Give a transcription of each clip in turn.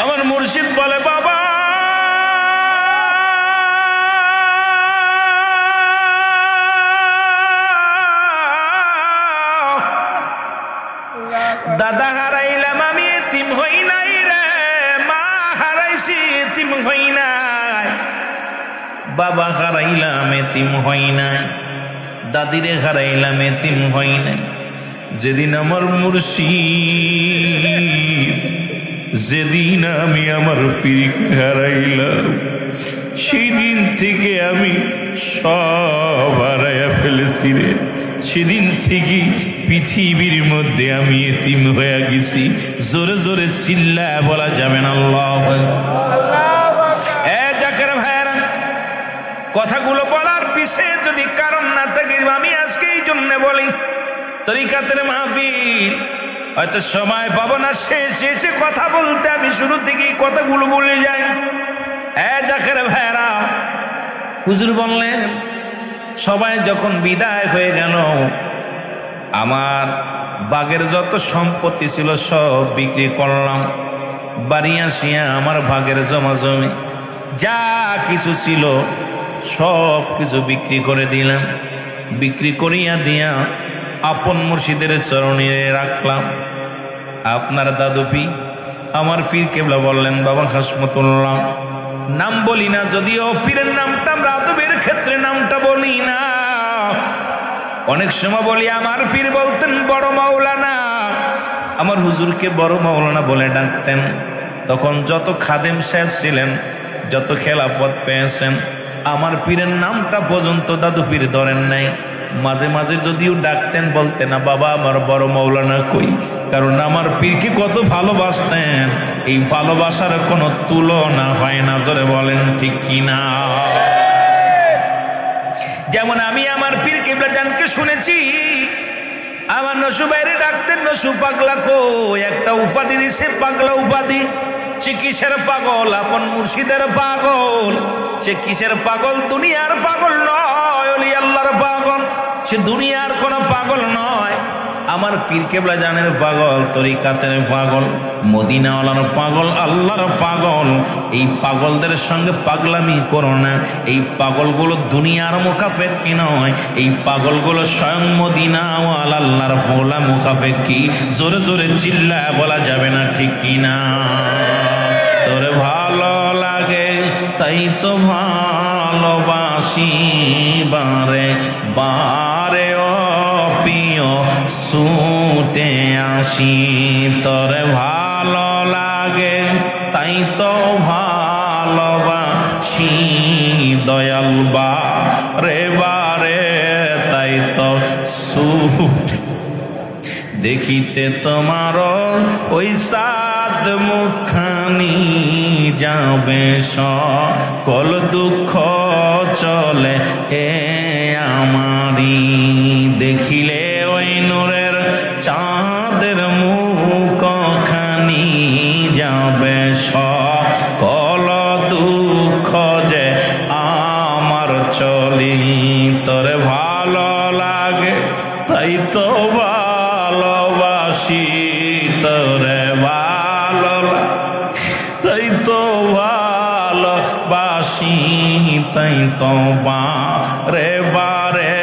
আমার মুর্শিদ বলে বাবা দাদা হারাইলাম আমি এতিম হই নাই রে, মা হারাইছি এতিম হই নাই, বাবা হারাইলাম এতিম হই নাই, দাদিরে হারাইলাম এতিম হই নাই। যেদিন আমার মুর্শিদ, যেদিন আমি আমার পীরকে হারাইলাম, সেই দিন থেকে আমি সব হারাইয়া ফেলেছি রে। সেদিন থেকে পৃথিবীর মধ্যে আমি এতিম হয়ে গেছি। জোরে জোরে চিল্লায় বলা যাবে না আল্লাহু আকবার। জাকের ভাইরা, কথাগুলো বলার পিছে যদি কারণ না থাকে, আমি আজকে এই জন্য বলি, তরিকাতের মাহফিল হয়তো সময় পাবো না শেষে কথা বলতে, আমি শুরু থেকেই কথাগুলো বলে যাই। জাকের ভাইরা, হুজুর বললেন সবাই যখন বিদায় হয়ে গেল, আমার বাগের যত সম্পত্তি ছিল সব বিক্রি করলাম, বাড়ি আসিয়া আমার ভাগের জমা জমি যা কিছু ছিল সব কিছু বিক্রি করে দিলাম। বিক্রি করিয়া দিয়া আপন মুর্শিদের চরণে রাখলাম। আপনার দাদুপি আমার পীর কেবলা বললেন, বাবা হাসমতুল্লাহ, নাম বলি না, যদিও পীরের নামটা আমরা আদবের ক্ষেত্রে নামটা বলি না, অনেক সময় বলি আমার পীর বলতেন বড় মাওলানা, আমার হুজুরকে বড় মাওলানা বলে ডাকতেন। তখন যত খাদেম সাহেব ছিলেন, যত খেলাফত পেয়েছেন, আমার পীরের নামটা পর্যন্ত দাদু পীর ধরেন নাই। মাঝে মাঝে যদিও ডাকতেন, বলতেন না বাবা আমার বড় মাওলানা কই, কারণ আমার পীরকে কত ভালোবাসতেন, এই ভালোবাসার কোনো তুলনা হয় না। জোরে বলেন ঠিক কিনা? যেমন আমি আমার পীর কিবলা জানকে শুনেছি, আমার নসু বাইরে ডাকতেন নসু পাগলা, কই একটা উপাধি দিছে পাগলা উপাধি। সে কিসের পাগল? আপন মুর্শিদের পাগল। সে কিসের পাগল? দুনিয়ার পাগল নয়, ওলি আল্লাহর পাগল। সে দুনিয়ার কোনো পাগল নয়, আমার পীর কেবলা জানের পাগল, তরিকাতের পাগল, মদিনাওয়ালার পাগল, আল্লাহর পাগল। এই পাগলদের সঙ্গে পাগলামি করো না। এই পাগলগুলো দুনিয়ার মুখাফেক্কি নয়, এই পাগলগুলো স্বয়ং মদিনাওয়ালা আল্লাহর ফোলা মুখাফেক্কি। জোরে জোরে চিল্লায় বলা যাবে না ঠিক কিনা? তোরে ভালো লাগে তাই তো ভালোবাসি, বারে বারে ও প্রিয় ছুটে আসি। তোরে ভালো লাগে তাই তো ভালোবাসি, দয়াল বারে বারে তাই তো ছুটে। দেখিতে তোমার ওই সাত মুখানি, যাবে সকল দুঃখ চলে এ আমারি। দেখিলে ওই নূরের চাঁদের মুখখানি, যাবে সকল দুঃখ যে আমার চলি। তোরে ভালো লাগে তাই তো ভালোবাসি, তোরে ভালো তাই তো ভালোবাসি, তাই তো বারে বারে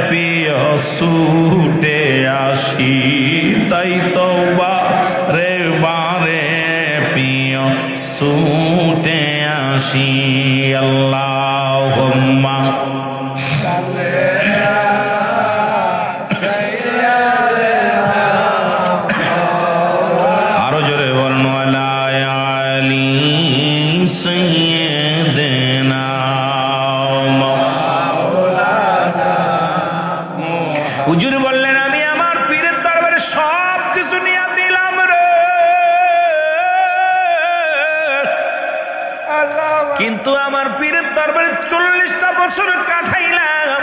প্রিয় ছুটে আসি। তাই তো বারে বারে প্রিয় ছুটে আসি। আল্লাহুম্মা আরো জোরে বলুন, আলা আলি সাইয়্যিদিনা মাওলানা। হুজুর বললেন আমি আমার পীরের দরবারে সব কিছু নিয়ে দিলাম রে, কিন্তু আমার পীরের দরবারে 40টা বছর কাটাইলাম।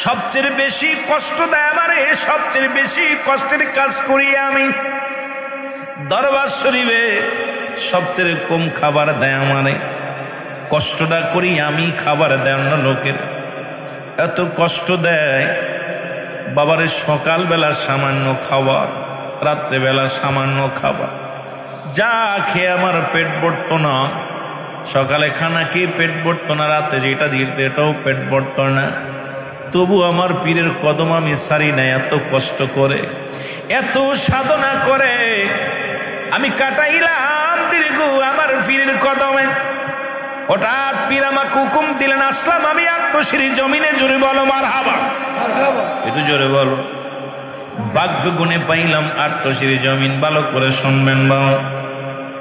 সবচেয়ে বেশি কষ্ট দেয় আমারে, সবচেয়ে বেশি কষ্টের কাজ করি আমি। দরবার শরীফে সবচেয়ে কম খাবার দেয় আমারে, কষ্টটা করি আমি, খাবার দেয় অন্য লোকের। এত কষ্ট দেয় বাবারে, সকালবেলা সামান্য খাবার, রাত্রেবেলা সামান্য খাবার, যা খেয়ে আমার পেট ভরত না, সকালে খানা খেয়ে পেট ভরত না, রাতে যেটা দিত এটাও পেট ভরত না, তবু আমার পীরের কদম আমি সারি না। এত কষ্ট করে, এত সাধনা করে আমি কাটাইলাম দীর্ঘ আমার পীরের কদমে। হঠাৎ পীর আমাকে হুকুম দিলেন, আসলাম আমি আত্মশ্রী জমিনে। জোরে বলো মারহাবা, একটু জোরে বলো। ভাগ্য গুণে পাইলাম আত্মশ্রী জমিন। ভালো করে শুনবেন বাবা,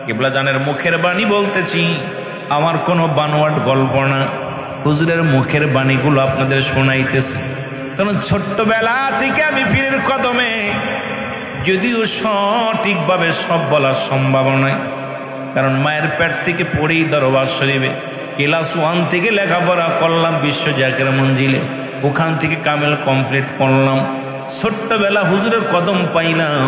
কিবলা জানের মুখের বাণী বলতেছি, আমার কোনো বানোয়াট গল্প না। হুজুরের মুখের বাণীগুলো আপনাদের শোনাইতেছি, কারণ ছোট্টবেলা থেকে আমি পীরের কদমে, যদিও সঠিকভাবে সব বলার সম্ভাবনা নয়, কারণ মায়ের পেট থেকে পড়েই দরবার শরীফে ক্লাস 1 থেকে লেখাপড়া করলাম বিশ্ব জাকের মঞ্জিলে, ওখান থেকে কামেল কমপ্লিট করলাম। ছোট্টবেলা হুজুরের কদম পাইলাম,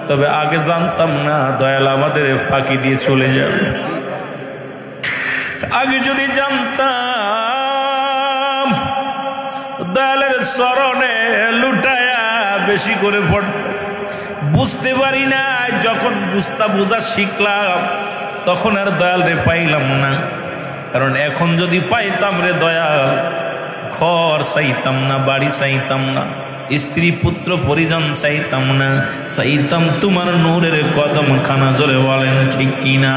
তবে আগে জানতাম না দয়াল আমাদের ফাঁকি দিয়ে চলে যাবে। আগে যদি জানতাম দয়ালের চরণে লুটায়া বেশি করে পড়তাম। বুঝতে পারি না, যখন বোঝা শিখলাম তখন আর দয়াল রে পাইলাম না। কারণ এখন যদি পাইতাম রে দয়াল, ঘর চাইতাম না, বাড়ি চাইতাম না, স্ত্রী পুত্র পরিজন চাইতাম না, চাইতাম তোমার নূরের কদম খানা। জোরে বলেন ঠিক কিনা?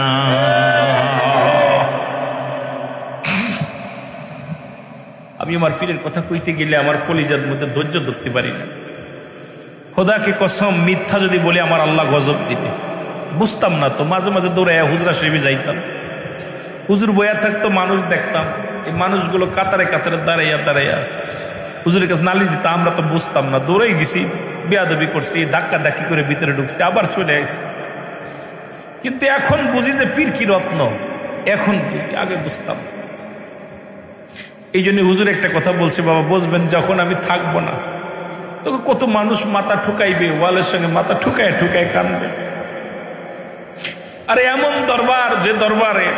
আমি আমার পীরের কথা কইতে গেলে আমার কলিজার মধ্যে ধৈর্য ধরতে পারি না। খোদাকে কসম, মিথ্যা যদি বলি আমার আল্লাহ গজব দিবে। বুঝতাম না তো, মাঝে মাঝে দৌড়াইয়া হুজরা শরীফে যাইতাম। হুজুর বইয়া থাকতো, মানুষ দেখতাম, এই মানুষগুলো কাতারে কাতারে দাঁড়াইয়া দাঁড়াইয়া হুজুরের কাছে নালিশ দিতাম। আমরা তো বুঝতাম না, দৌড়াই গেছি, বেয়াদবি করছি, ধাক্কা ধাক্কি করে ভিতরে ঢুকছি, আবার চলে আসছি। কিন্তু এখন বুঝি যে পীর কি রত্ন, এখন বুঝি, আগে বুঝতাম। এই জন্য হুজুর একটা কথা বলছে, বাবা বুঝবেন, যখন আমি থাকবো না তখন কত মানুষ মাথা ঠুকাইবে, ওয়ালের সঙ্গে মাথা ঠুকায় ঠুকায় কানবে। আরে এমন দরবার, যে দরবারে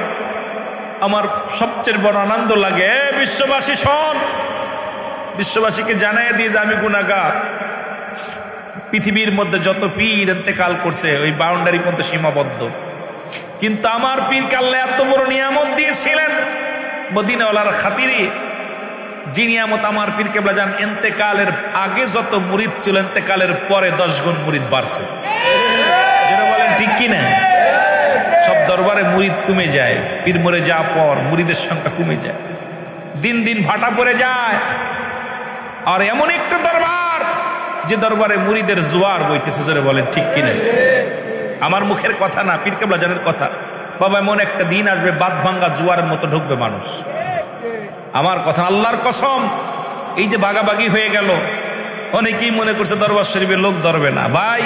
আমার সবচেয়ে বড় আনন্দ লাগে। বিশ্ববাসী শোন, বিশ্ববাসীকে জানাই দিয়ে যে আমি গুনাহগার। পৃথিবীর মধ্যে যত পীর ইন্তেকাল করছে ওই বাউন্ডারি পর্যন্ত সীমাবদ্ধ, কিন্তু আমার পীরকে আল্লাহ এত বড় নিয়ামত দিয়েছিলেন মদিনাওয়ালার খাতিরে। যে নিয়ামত আমার পীর কেবলা জান, ইন্তেকালের আগে যত মুরিদ ছিল, ইন্তেকালের পরে 10 গুণ মুরিদ বাড়ছে। যেটা বলেন ঠিক কিনা? সব দরবারে মুরিদ কমে যায়, পীর মরে যাওয়ার পর মুরিদের সংখ্যা কমে যায়, দিন দিন ভাটা পড়ে যায়। আর এমন একটা দরবার যে দরবারে মুরিদের জোয়ার বইতেছে। জোরে বলেন ঠিক কিনা? আমার মুখের কথা না, পীর কেবলা জানের কথা। বাবা এমন একটা দিন আসবে, বাদ ভাঙ্গা জোয়ারের মতো ঢুকবে মানুষ। আমার কথা আল্লাহর কসম। এই যে ভাগাভাগি হয়ে গেল, অনেকেই মনে করছে দরবার শরীফে লোক ধরবে না। ভাই,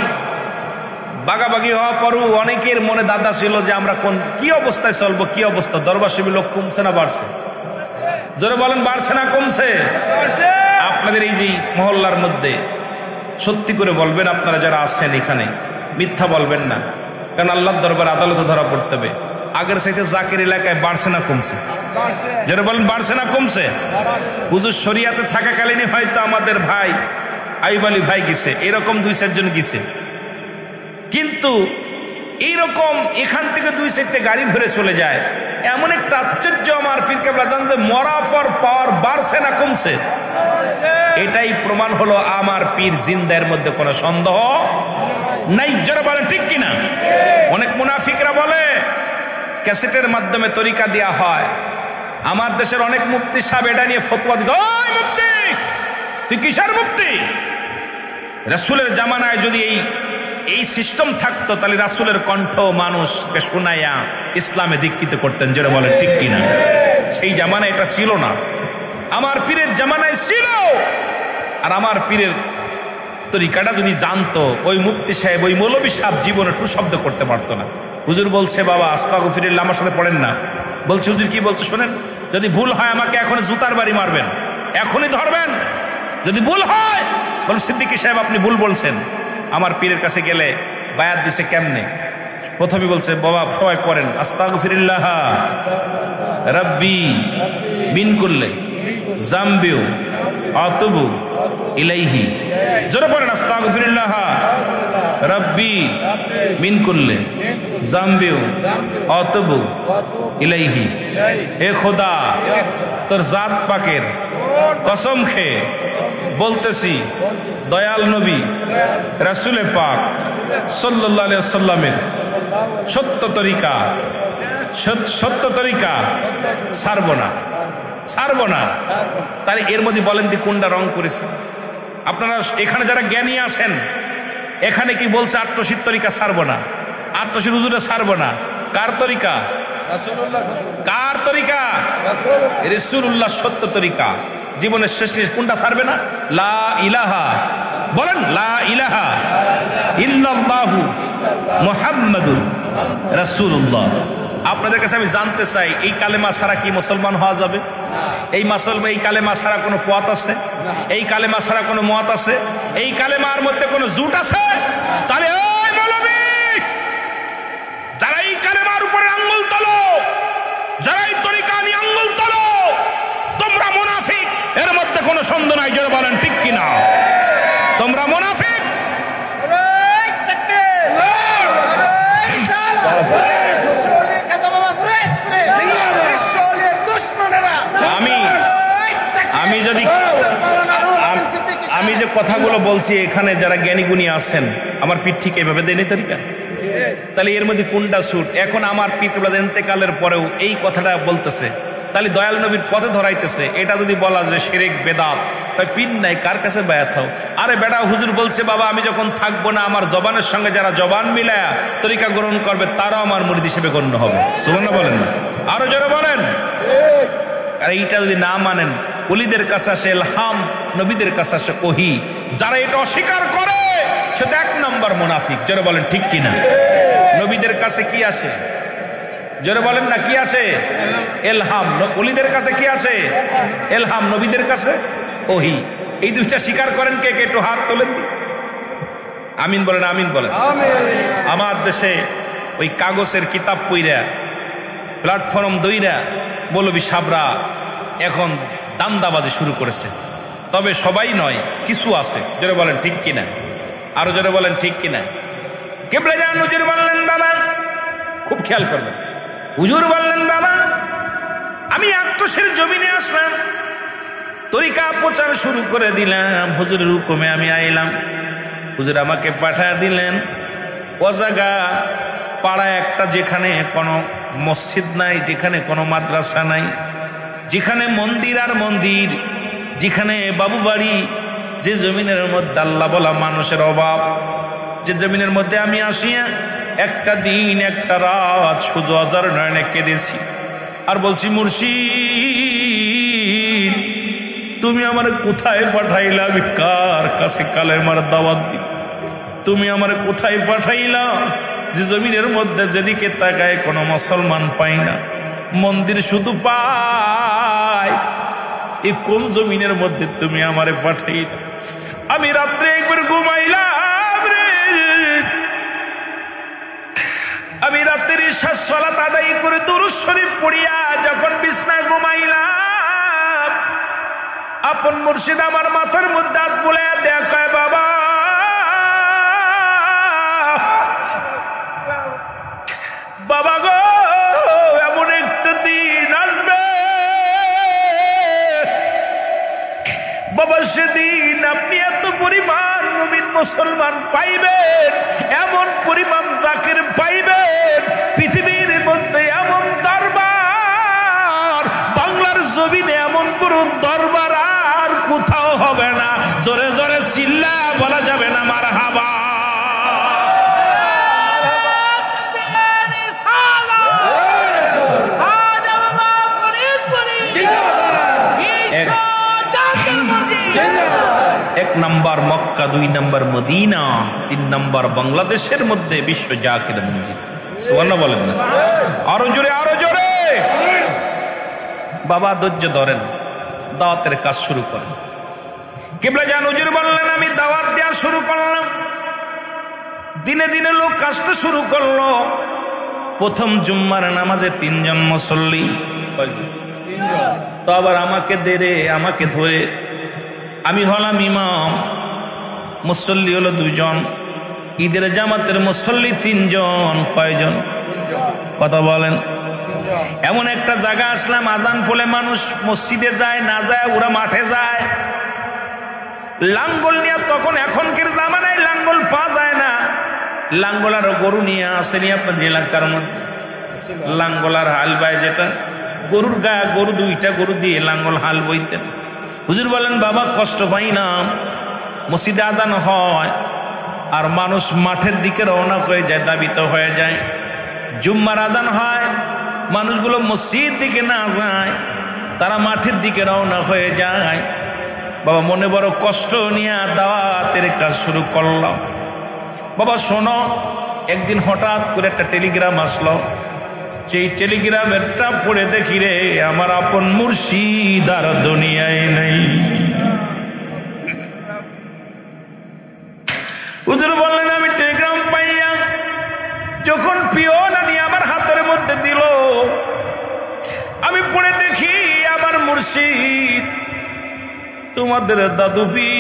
ভাগাভাগি হওয়া পরও অনেকের মনে দাদা ছিল যে আমরা কি অবস্থায় চলবো, কি অবস্থা। দরবার শরীফে লোক কমছে না বাড়ছে? জোরে বলেন, বাড়ছে না কমছে? আপনাদের এই যে মহল্লার মধ্যে সত্যি করে বলবেন, আপনারা যারা আছেন এখানে, মিথ্যা বলবেন না, কারণ আল্লাহর দরবার আদালতে ধরা পড়তে হবে। আগের চাইতে জাকের এলাকায় বাড়ছে না কমছে? যারা বলেন বাড়ছে না কমছে? হুজুর শরিয়াতে থাকাকালীনই হয়তো আমাদের ভাই আইব আলী ভাই গেছে, এরকম 2-4 জন গেছে, কিন্তু এইরকম এখান থেকে 2-4টে গাড়ি ভরে চলে যায়। এমন একটা আশ্চর্য আমার পীর কেবলা জান যে মরাফর পর বাড়ছে না কমছে? এটাই প্রমাণ হলো আমার পীর জিন্দার মধ্যে কোনো সন্দেহ নাই। যারা বলেন ঠিক কিনা? অনেক মুনাফিকরা বলে ক্যাসেটের মাধ্যমে তরিকা দেওয়া হয়। আমার দেশের অনেক মুফতি সাহেব এটা নিয়ে ফতোয়া দিচ্ছে, ওই মুফতি তুই কিসের মুফতি? রাসূলের জামানায় যদি এই সিস্টেম থাকতো তাহলে রাসূলের কণ্ঠ মানুষকে শোনাইয়া ইসলামে দীক্ষিত করতেন। যারা বলেন ঠিক কিনা? সেই জামানায় এটা ছিল না, আমার পীরের জামানায় ছিল। আর আমার পীরের তরিকাটা যদি জানতো, ওই মুফতি সাহেব, ওই মৌলবী সাহেব জীবনে টু শব্দ করতে পারতো না। হুজুর বলছে, বাবা আস্তাগফিরুল্লাহ, আমার সাথে পড়েন না। বলছে, হুজুর কি বলছে শোনেন, যদি ভুল হয় আমাকে এখনই জুতার বাড়ি মারবেন, এখনই ধরবেন। যদি ভুল হয় বলুন, সিদ্দিকী সাহেব আপনি ভুল বলছেন। আমার পীরের কাছে গেলে বায়াত দিছে কেমনে? প্রথমে বলছে, বাবা সবাই পড়েন, আস্তাগফিরুল্লাহ রাব্বি মিন কুল্লি জামবিউ আতুবু ইলাইহি। জোরে পড়েন, আস্তাগফিরুল্লাহ রাব্বি মিন কুল্লি জাম্বিউ অতবু ইলাইহি। এ খোদা, তোর জাত পাকের কসম খেয়ে বলতেছি, দয়াল নবী রাসূলে পাক সাল্লাল্লাহু আলাইহি ওয়াসাল্লামের সত্য তরিকা ছাড়বো না। তাহলে এর মধ্যে বলেন দি কোনটা রং করেছে? আপনারা এখানে যারা জ্ঞানী আছেন, এখানে কি বলছে আট্টশির তরিকা ছাড়বো না, আট্টশির হুজুরে ছাড়বো না? কার তরিকা? কার তরিকা? রাসূলুল্লাহ সত্য তরিকা। জীবনের শেষ কোনটা ছাড়বে না? লা ইলাহা, বলেন লা ইলাহা ইল্লাল্লাহু মুহাম্মাদুর রাসূলুল্লাহ। আপনাদের কাছে আমি জানতে চাই, এই কালেমা ছাড়া কি মুসলমান হওয়া যাবে? এই কালেমা ছাড়া কোনো পথ আছে? এই কালেমা ছাড়া কোনো মত আছে? এই কালেমার মধ্যে কোনো জুট আছে? তাহলে এই মৌলবী, যারা এই কালেমার উপরে আঙ্গুল তোলো, যারা এই তরিকা নিয়ে আঙ্গুল তোলো, তোমরা মুনাফিক, এর মধ্যে কোনো সন্দেহ নাই। জোরে বলেন ঠিক কিনা? তোমরা মুনাফিক। আমি যে কথাগুলো বলছি, এখানে যারা জ্ঞানী গুণী আছেন, আমার পীর ঠিক এইভাবে দেয়নি তরিকা। তাহলে এর মধ্যে কোনটা সুট? এখন আমার পীর কেবলাদের ইন্তেকালের পরেও এই কথাটা বলতেছে, তাহলে দয়াল নবীর পথে ধরাইতেছে। এটা যদি বলা যে শিরক বেদাত, পীর নাই, কার কাছে বায়াত হও? আরে বেটা, হুজুর বলছে বাবা আমি যখন থাকবো না, আমার জবানের সঙ্গে যারা জবান মিলায়া তরিকা গ্রহণ করবে তারাও আমার মুরিদ হিসেবে গণ্য হবে। সুবহানাল্লাহ বলেন না? আরো জোরে বলেন। আর এইটা যদি না মানেন, ওলিদের কাছে আসে ইলহাম, নবীদের কাছে আসে ওহী। যারা এটা অস্বীকার করে সে তো 1 নম্বর মুনাফিক। জোরে বলেন ঠিক কিনা? নবীদের কাছে কি আসে? জোরে বলেন না, কি আসে? ইলহাম। ওলিদের কাছে কি আসে? ইলহাম। নবীদের কাছে ওহী। এই দুইটা স্বীকার করেন কে কে? একটু হাত তোলেন। আমিন বলেন, আমিন বলেন। আমার দেশে ওই কাগজের কিতাব পইরা, প্ল্যাটফর্ম দইরা মৌলবী সাবরা এখন দান্দাবাজি শুরু করেছে। তবে সবাই নয়, কিছু আছে। জোরে বলেন ঠিক কিনা? আরো জোরে বলেন ঠিক কিনা? কেবলা জান হুজুর বললেন বাবা, খুব খেয়াল করবেন, হুজুর বললেন বাবা আমি আট্টশের জমিনে আসলাম, তরিকা প্রচার শুরু করে দিলাম। হুজুরের হুকুমে আমি আইলাম, হুজুর আমাকে পাঠিয়ে দিলেন ও জায়গা পাড়ায় একটা, যেখানে কোনো মসজিদ নাই, যেখানে কোনো মাদ্রাসা নাই, যেখানে মন্দির আর মন্দির, যেখানে বাবু বাড়ি, যে জমিনের মধ্যে আল্লাহ বলা মানুষের অভাব, যে জমিনের মধ্যে আমি আসিয়া একটা দিন একটা রাত শুধু অজার নয়নে কেঁদেছি আর বলছি, মুর্শিদ তুমি আমার কোথায় পাঠাইলা? আমি কার কাছে কালেমার দাওয়াত দিব? তুমি আমার কোথায় পাঠাইলা? যে জমিনের মধ্যে যেদিকে তাকায় কোনো মুসলমান পাই না, মন্দির শুধু পায়, এই কোন জমিনের মধ্যে তুমি আমারে পাঠাইলা? আমি রাত্রে একবার ঘুমাইলাম রে, আমি রাতের ইশার সালাত আদায় করে দুরূদ শরীফ পড়িয়া যখন বিছনায় ঘুমাইলাম, আপন মুর্শিদ আমার মাথার মধ্যে হাত বুলাইয়া দেখায়, বাবা বাবা গো, এমন একটা দিন আসবে বাবা, সেদিন আপনি এত পরিমাণ মুমিন মুসলমান পাইবেন, এমন পরিমাণ জাকির পাইবেন, পৃথিবীর মধ্যে এমন দরবার, বাংলার জমিনে এমন পুরো দরবার আর কোথাও হবে না। জোরে জোরে চিল্লা বলা যাবে না মারহাবা। এক নম্বর মক্কা, 2 নম্বর মদিনা, 3 নম্বর বাংলাদেশের মধ্যে বিশ্ব জাকির মঞ্জিল। সুবহানাল্লাহ বলেন না? আরো জোরে, আরো জোরে। বাবা ধৈর্য ধরেন, দাওয়াতের কাজ শুরু করেন। কিবলা জান হুজুর বললেন আমি দাওয়াত দেওয়া শুরু করলাম। দিনে দিনে লোক কাজটা শুরু করলো। প্রথম জুম্মার নামাজে 3 জন মুসল্লি, তো আবার আমাকে দেরে, আমাকে ধরে, আমি হলাম ইমাম, মুসল্লি হলো 2 জন। ঈদের জামাতের মুসল্লি 3 জন। কয়জন? কথা বলেন। এমন একটা জায়গা আসলাম, আজান পড়লে মানুষ মসজিদে যায় না, যায় ওরা মাঠে যায় লাঙ্গল নিয়ে। তখন এখনকার জামানায় লাঙ্গল পাওয়া যায় না। লাঙ্গল আর গরু নিয়ে আসেনি আপনাদের এলাকার মধ্যে? লাঙ্গল আর হাল বায়, যেটা গরুর গায়ে গরু, 2টা গরু দিয়ে লাঙ্গল হাল বইতেন। হুজুর বলেন বাবা কষ্ট পাই না, মসজিদে আজান হয় আর মানুষ মাঠের দিকে রওনা হয়ে যায়, দাবিত হয়ে যায়। জুম্মার আজান হয়, মানুষগুলো মসজিদ দিকে না যায়, তারা মাঠের দিকে রওনা হয়ে যায়। বাবা মনে বড় কষ্ট নিয়ে দাওয়াতের কাজ শুরু করলাম। বাবা শোনো, একদিন হঠাৎ করে একটা টেলিগ্রাম আসলো। সেই টেলিগ্রামেরটা পড়ে দেখি রে, আমার আপন মুর্শিদ আর দুনিয়ায় নেই। হুজুর বললেন আমি টেলিগ্রাম পাইয়া যখন পিয়ন আনি আমার হাতের মধ্যে দিল, আমি পড়ে দেখি আমার মুর্শিদ তোমাদের দাদু পীর,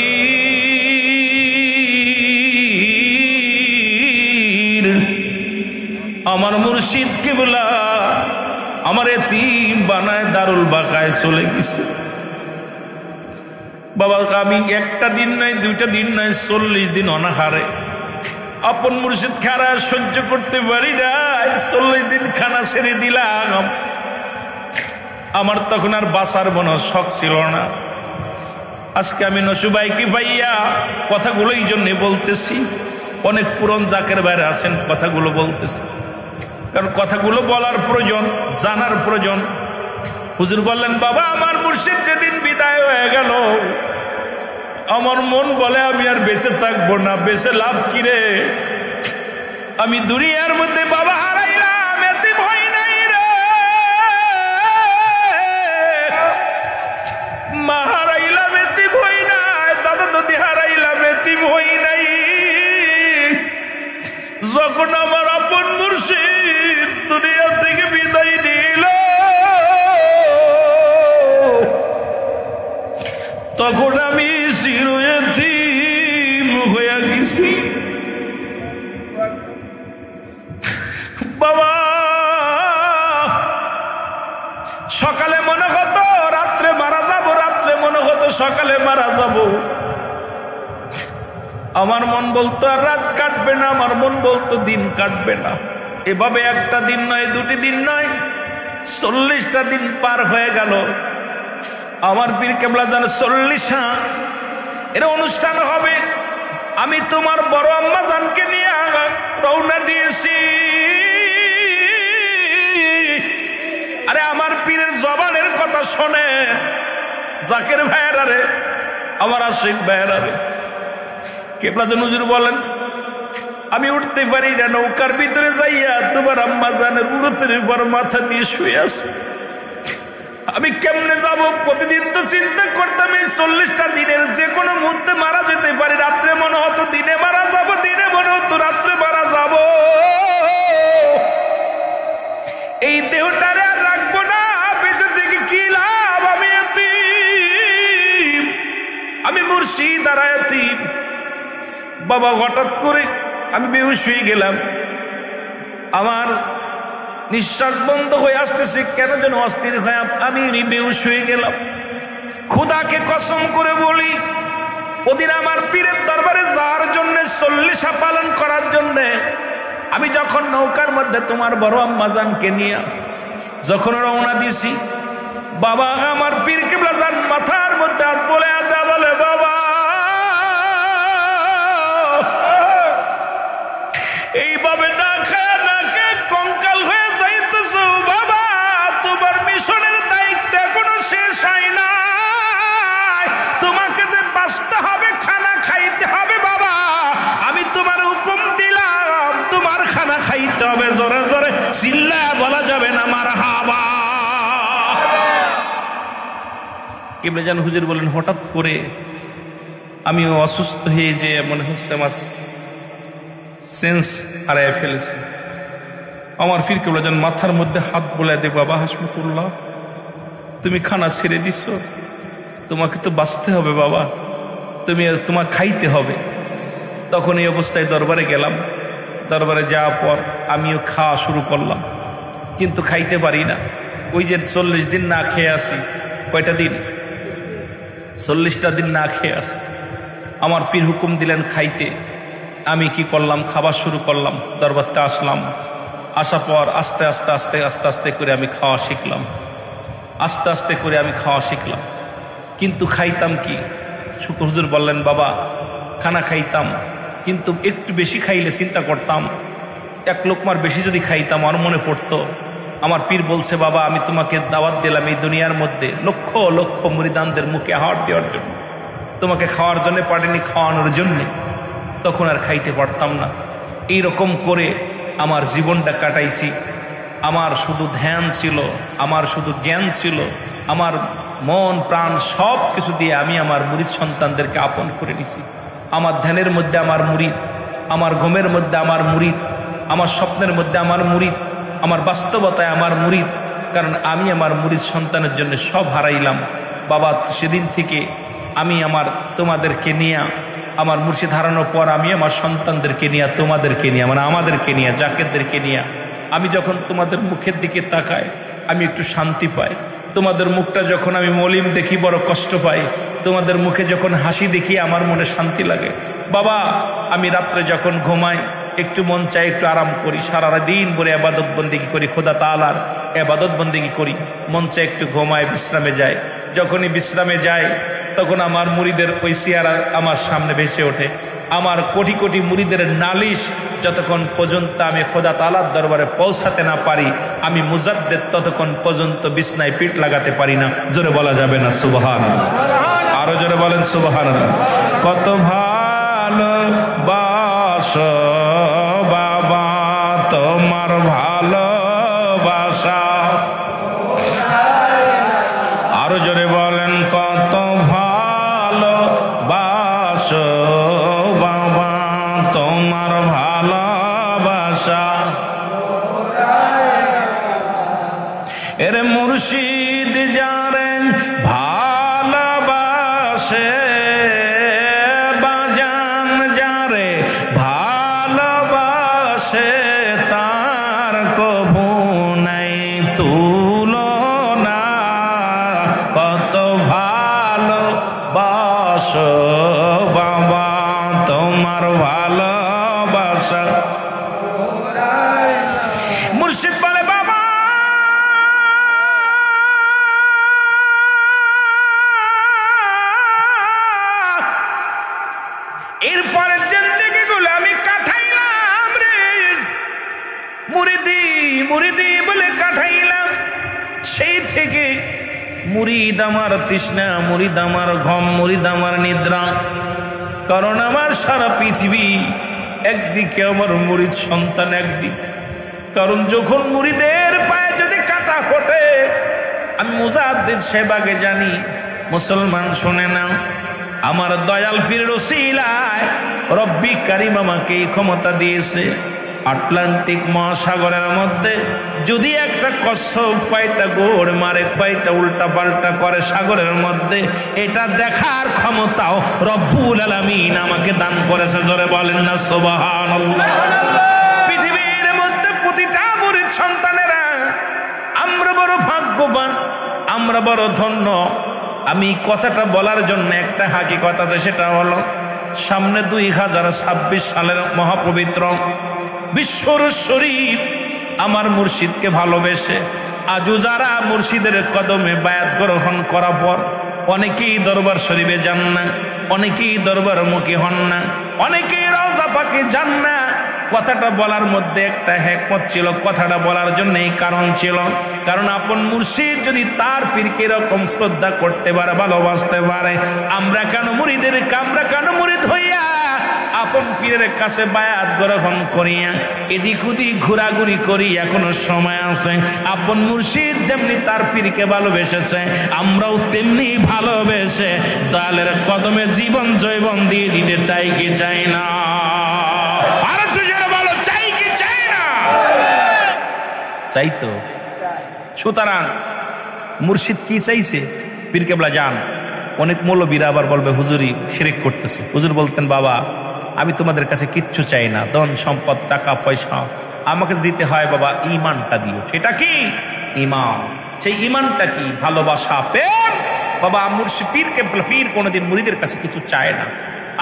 আমার মুর্শিদ কিবলা আমার এতিম বানায় দারুল বাকায় চলে গেছে। বাবা আমি একটা দিন নাই, 2টা দিন নাই, 40 দিন অনাহারে আপন মুর্শিদ খারা সহ্য করতে পারি নাই। 40 দিন খানা ছেড়ে দিলাম। আমার তখন আর বাঁচার মনে শখ ছিল না। আজকে আমি নসুবাইকে পাইয়া কথাগুলো এই জন্যে বলতেছি, অনেক পুরন জাকের বাইরে আছেন, কথাগুলো বলতেছি কারণ কথাগুলো বলার প্রয়োজন, জানার প্রয়োজন। হুজুর বললেন বাবা আমার মুর্শিদ যেদিন বিদায় হয়ে গেল, আমার মন বলে আমি আর বেঁচে থাকবো না, বেঁচে লাভ কি রে? আমি দুনিয়ার মধ্যে বাবা হারাইলাম, এতিম হই নাই রে, মা হারাইলাম, এতিম হই নাই, দাদা দাদি হারাইলাম, এতিম হই নাই। যখন আমার আপন মুর্শিদ দুনিয়া থেকে বিদায় নিল, তখন আমি চির এতিম হয়ে গেছি। বাবা সকালে মনে হতো রাত্রে মারা যাব, রাত্রে মনে হতো সকালে মারা যাব। আমার মন বলতো আর রাত কাটবে না, আমার মন বলতো দিন কাটবে না। এভাবে একটা দিন নয়, 2টি দিন নয়, 40টা দিন পার হয়ে গেল। আমার পীর কেবলা জান 40 এর অনুষ্ঠান হবে, আমি তোমার বড় আম্মা জানকে নিয়ে রওনা দিয়েছি। আরে আমার পীরের জবানের কথা শোনে জাকের ভাইয়েরা রে, আমার আশিক ভাইয়েরা রে। কেবলা জান হুজুর বলেন আমি উঠতে পারি না, নৌকার ভিতরে যাইয়া তোমার আম্মা জানের উরুতের উপর মাথা দিয়ে শুয়ে আছে। আমি কেমনে যাব? প্রতিদিন তো চিন্তা করতাম এই 40টা দিনের যে কোনো মুহূর্তে মারা যেতে পারি। রাত্রে মনে হতো দিনে মারা যাব, দিনে মনে হতো রাত্রে মারা যাব। এই দেহটারে আর রাখবো না, বেঁচে থেকে কি লাভ? আমি এতিম, আমি মুর্শিদ আর এতিম। বাবা হঠাৎ করে আমি বেহুশ হয়ে গেলাম, আমার নিঃশ্বাস বন্ধ হয়ে আসতেছে, কেন যেন অস্থির হয়ে আমি বেহুশ হয়ে গেলাম। খুদাকে কসম করে বলি, ওদিন আমার পীরের দরবারে যাওয়ার জন্য 40 পালন করার জন্য আমি যখন নৌকার মধ্যে তোমার বড় আম্মাজানকে নিয়ে যখন রওনা দিছি, বাবা আমার পীর কেবলা জান মাথার মধ্যে হাত বলে আদা বলে বাবা এইভাবে না খায় না খেয়ে কঙ্কাল হয়ে যাইতেছ বাবা, তোমার মিশনের দায়িত্ব এখনো শেষ হয় না, তোমাকে যে বাঁচতে হবে, খানা খাইতে হবে বাবা। আমি তোমার হুকুম দিলাম, তোমার খানা খাইতে হবে। জোরে জোরে চিল্লায় বলা যাবে না মারহাবা। কেবলা জান হুজুর বলেন হঠাৎ করে আমি অসুস্থ হয়ে যে মনে হচ্ছে আমার সেন্স হারায় ফেলেছি। আমার ফির কেবলা জান মাথার মধ্যে হাত বোলায় দে, বাবা হাসপাতুল্লাহ তুমি খানা ছেড়ে দিচ্ছ, তোমাকে তো বাঁচতে হবে বাবা, তোমার খাইতে হবে। তখন এই অবস্থায় দরবারে গেলাম। দরবারে যাওয়ার পর আমিও খাওয়া শুরু করলাম, কিন্তু খাইতে পারি না। ওই যে 40 দিন না খেয়ে আসি, কয়টা দিন? 40টা দিন না খেয়ে আসি। আমার পীর হুকুম দিলেন খাইতে। আমি কি করলাম? খাবার শুরু করলাম। দরবারতে আসলাম। আসার পর আস্তে আস্তে আস্তে আস্তে আস্তে করে আমি খাওয়া শিখলাম। আস্তে আস্তে করে আমি খাওয়া শিখলাম, কিন্তু খাইতাম কি? হুজুর বললেন, বাবা খানা খাইতাম, কিন্তু একটু বেশি খাইলে চিন্তা করতাম 1 লোকমার বেশি যদি খাইতাম আমার মনে পড়তো। আমার পীর বলছে, বাবা আমি তোমাকে দাওয়াত দিলাম এই দুনিয়ার মধ্যে লক্ষ লক্ষ মুরিদানদের মুখে আহার দেওয়ার জন্য, তোমাকে খাওয়ার জন্য পারেনি, খাওয়ানোর জন্যে। তখন আর খাইতে পারতাম না। এই রকম করে আমার জীবনটা কাটাইছি। আমার শুধু ধ্যান ছিল, আমার শুধু জ্ঞান ছিল, আমার মন প্রাণ সব কিছু দিয়ে আমি আমার মুরিদ সন্তানদেরকে আপন করে নিছি। আমার ধ্যানের মধ্যে আমার মুরিদ, আমার ঘুমের মধ্যে আমার মুরিদ, আমার স্বপ্নের মধ্যে আমার মুরিদ, আমার বাস্তবতায় আমার মুরিদ। কারণ আমি আমার মুরিদ সন্তানের জন্য সব হারাইলাম। বাবা সেদিন থেকে আমি আমার তোমাদেরকে নিয়ে, আমার মুর্শিদ হারানোর পর আমি আমার সন্তানদেরকে নিয়ে, তোমাদেরকে নিয়ে, মানে আমাদেরকে নিয়ে, জাকেরদেরকে নিয়ে আমি যখন তোমাদের মুখের দিকে তাকাই আমি একটু শান্তি পাই। তোমাদের মুখটা যখন আমি মলিন দেখি বড় কষ্ট পাই। তোমাদের মুখে যখন হাসি দেখি আমার মনে শান্তি লাগে। বাবা আমি রাত্রে যখন ঘুমাই একটু মন চাই একটু আরাম করি, সারা দিন ভরে ইবাদত বন্দেগি করি, খোদা তাআলার ইবাদত বন্দেগি করি, মন চাই একটু ঘুমায়, বিশ্রামে যায়। যখনই বিশ্রামে যায় তখন আমার মুরিদের ওই চেহারা আমার সামনে ভেসে ওঠে। আমার কোটি কোটি মুরিদের নালিশ যতক্ষণ পর্যন্ত আমি খোদা তাআলার দরবারে পৌঁছাতে না পারি, আমি মুজাদ্দেদ ততক্ষণ পর্যন্ত বিছনায় পিঠ লাগাতে পারি না। জোরে বলা যাবে না সুবহানাল্লাহ? আরো জোরে বলেন সুবহানাল্লাহ। কত ভালোবাসো বাবা তোমার ভালোবাসা, আরো জোরে বলেন কত ভালোবাসো বাবা তোমার ভালোবাসা। এর মুর্শিদ যারে ভালোবাসে, বাজান যারে ভালোবাসে, তার কবু নাই তুলনা। কত ভালোবাসো বাবা তোমার ভালোবাসা। মুর্শিদ বলে, বাবা এরপরে জিন্দেগি গুলো আমি কাটাইলাম রে, মুরিদি মুরিদি বলে কাটাইলাম। সেই থেকে মুরিদ আমার তৃষ্ণা, মুরিদ আমার ঘুম, মুরিদ আমার নিদ্রা। কারণ আমার সারা পৃথিবী একদিকে, আমার মুরিদ সন্তান একদিকে। কারণ যখন মুরিদের পায়ে যদি কাটা ফোটে, আমি মুজাদ্দিদ সেবাকে জানি। মুসলমান শুনে নাও, আমার দয়াল পীরের ওসিলায় রব্বি কারীম আমাকে এই ক্ষমতা দিয়েছে। আটলান্টিক মহাসাগরের মধ্যে যদি একটা কচ্ছপ পায়টা গোড় মারে, পায়টা উল্টা পাল্টা করে সাগরের মধ্যে, এটা দেখার ক্ষমতাও রব্বুল আলামিন আমাকে দান করেছে। জোরে বলেন না সুবহানাল্লাহ? পৃথিবীর মধ্যে প্রতিটা মুরিদ সন্তানেরা আমরা বড় ভাগ্যবান, আমরা বড় ধন্য। আমি কথাটা বলার জন্য একটা হাকিকত আছে, সেটা হলো সামনে 2026 সালের মহাপবিত্র বিশ্বর শরীফ আমার মুর্শিদকে ভালোবেসে আজও যারা মুর্শিদের কদমে বায়াত গ্রহণ করার পর অনেকেই দরবার শরীফে যান না, অনেকেই দরবার মুখী হন না, অনেকেই রওজা পাকে যান না। কথাটা বলার মধ্যে একটা হিকমত ছিল, কথাটা বলার জন্য এই কারণ ছিল। কারণ আপন মুর্শিদ যদি তার পীরকে এরকম শ্রদ্ধা করতে পারে, ভালোবাসতে পারে, আমরা কেন মুরিদেরকে, আমরা কেন মুরিদ হইয়া আপন পীরের কাছে বায়াত গ্রহণ করিয়া এদিক ওদিক ঘোরাঘুরি করি? এখনো সময় আছে। আপন মুর্শিদ যেমনি তার পীরকে ভালোবেসেছে, আমরাও তেমনি ভালোবেসে দয়ালের কদমে জীবন জৈবন দিয়ে দিতে চাই কি চাই না? আর তুই যারা বলো চাই কি চাই না? চাই তো। সুতরাং মুর্শিদ কি চাইছে? পীর কেবলা যান। অনেক মৌলবীরা আবার বলবে হুজুরি শিরক করতেছে। হুজুর বলতেন, বাবা আমি তোমাদের কাছে কিচ্ছু চাই না, ধন সম্পদ টাকা পয়সা আমাকে দিতে হয় বাবা ঈমানটা দিও। সেটা কি ঈমান? সেই ঈমানটা কি? ভালোবাসা, প্রেম। বাবা মুর্শিদ পীর কোনোদিন মুরিদের কাছে কিছু চায় না।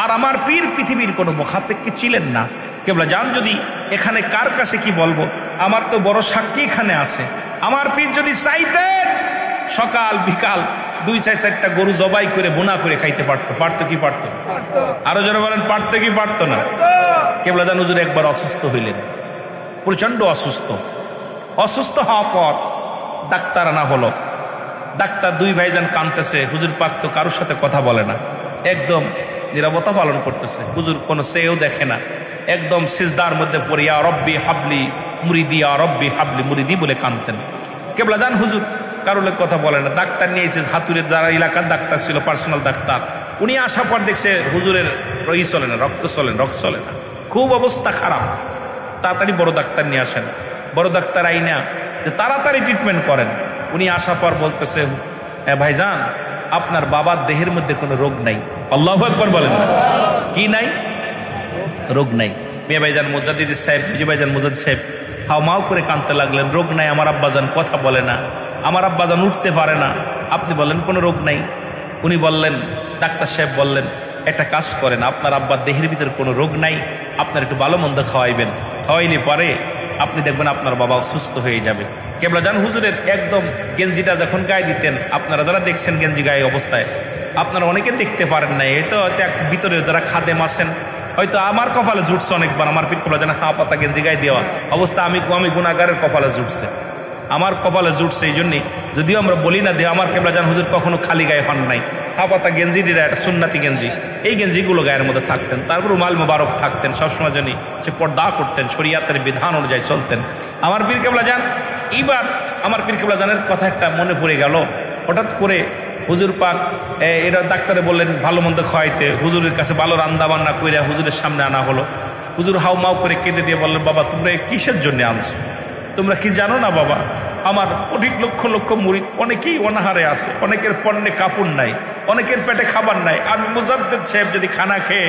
আর আমার পীর পৃথিবীর কোনো মুখাফেক্কি ছিলেন না। কেবলা জান যদি এখানে কার কাছে কি বলবো, আমার তো বড় সাক্ষী এখানে আসে। আমার পীর যদি চাইতেন সকাল বিকাল 2-4টা গরু জবাই করে বোনা করে খাইতে পারতো। পারতো কি পারতো? আরো যারা বলেন পারতো কি পারতো না? কেবলা জান হুজুর একবার অসুস্থ হইলেন, প্রচন্ড অসুস্থ হওয়ার পর ডাক্তার আনা হলো। ডাক্তার 2 ভাইজান কাঁদতেছে। হুজুর পাক তো কারোর সাথে কথা বলে না, একদম নীরবতা পালন করতেছে। হুজুর কোনো চেয়েও দেখে না, একদম সিজদার মধ্যে পড়ে ইয়া রব্বি হাবলি মুরিদি, ইয়া রব্বি হাবলি মুরিদি বলে কাঁদতেন। কেবলা জান হুজুর কারোর কথা বলে না। ডাক্তার নিয়ে এসে হাতুরের যারা এলাকার ডাক্তার ছিল, পার্সোনাল ডাক্তার, উনি আসার পর দেখছে হুজুরের রহি চলে না, রক্ত চলে না, খুব অবস্থা খারাপ। তাড়াতাড়ি বড় ডাক্তার নিয়ে আসেন। বড় ডাক্তার আইনা যে তাড়াতাড়ি ট্রিটমেন্ট করেন। উনি আসার পর বলতেছে, হ্যাঁ ভাইজান আপনার বাবার দেহের মধ্যে কোনো রোগ নাই। আল্লাহু আকবার বলেন না। কি নাই? রোগ নাই। মিয়া ভাইজান মুজাদ্দিদ সাহেব, বিজু ভাইজান মুজাদ্দিদ সাহেব হাও মাও করে কাঁদতে লাগলেন। রোগ নাই, আমার আব্বাজান কথা বলে না, আমার আব্বাজান উঠতে পারে না, আপনি বলেন কোনো রোগ নাই। উনি বললেন, ডাক্তার সাহেব বললেন, একটা কাজ করেন, আপনার আব্বার দেহের ভিতরে কোনো রোগ নাই, আপনার একটু ভালো মন্দ খাওয়াইবেন, খাওয়াইলে পরে আপনি দেখবেন আপনার বাবা সুস্থ হয়ে যাবে। কেবলা জান হুজুরের একদম গেঞ্জিটা যখন গায়ে দিতেন, আপনারা যারা দেখছেন গেঞ্জি গায়ে অবস্থায়, আপনারা অনেকে দেখতে পারেন না, এই তো ভিতরে যারা খাদেম আছেন, হয়তো আমার কপালে জুটছে অনেকবার। আমার পীর কেবলা জান হাফাতা গেঞ্জি গায়ে দেওয়া অবস্থা আমি গুনাহগারের কপালে জুটছে, আমার কপালে জুটছে। এই জন্যই যদিও আমরা বলি না দিয়ে আমার কেবলা জান হুজুর কখনো খালি গায়ে হন নাই। হাফাতা গেঞ্জি দিলে একটা সুন্নাতি গেঞ্জি, এই গেঞ্জিগুলো গায়ের মধ্যে থাকতেন। তারপর রুমাল মোবারক থাকতেন, সবসময় জন্য সে পর্দা করতেন, শরিয়াতের বিধান অনুযায়ী চলতেন আমার পীর কেবলা জান। এইবার আমার পীর কেবলা জানের কথা একটা মনে পড়ে গেল। হঠাৎ করে হুজুর পাক এরা ডাক্তারে বললেন ভালো মন্দ খাওয়াইতে। হুজুরের কাছে ভালো রান্না বান্না করে হুজুরের সামনে আনা হলো। হুজুর হাউ মাউ করে কেঁদে দিয়ে বললেন, বাবা তোমরা কিসের জন্য আনছো? তোমরা কি জানো না বাবা, আমার অধিক লক্ষ লক্ষ মুরিদ অনেকেই অনাহারে আছে, অনেকের পণ্যে কাপড় নাই, অনেকের পেটে খাবার নাই। আমি মুজাদ্দিদ সাহেব যদি খানা খেয়ে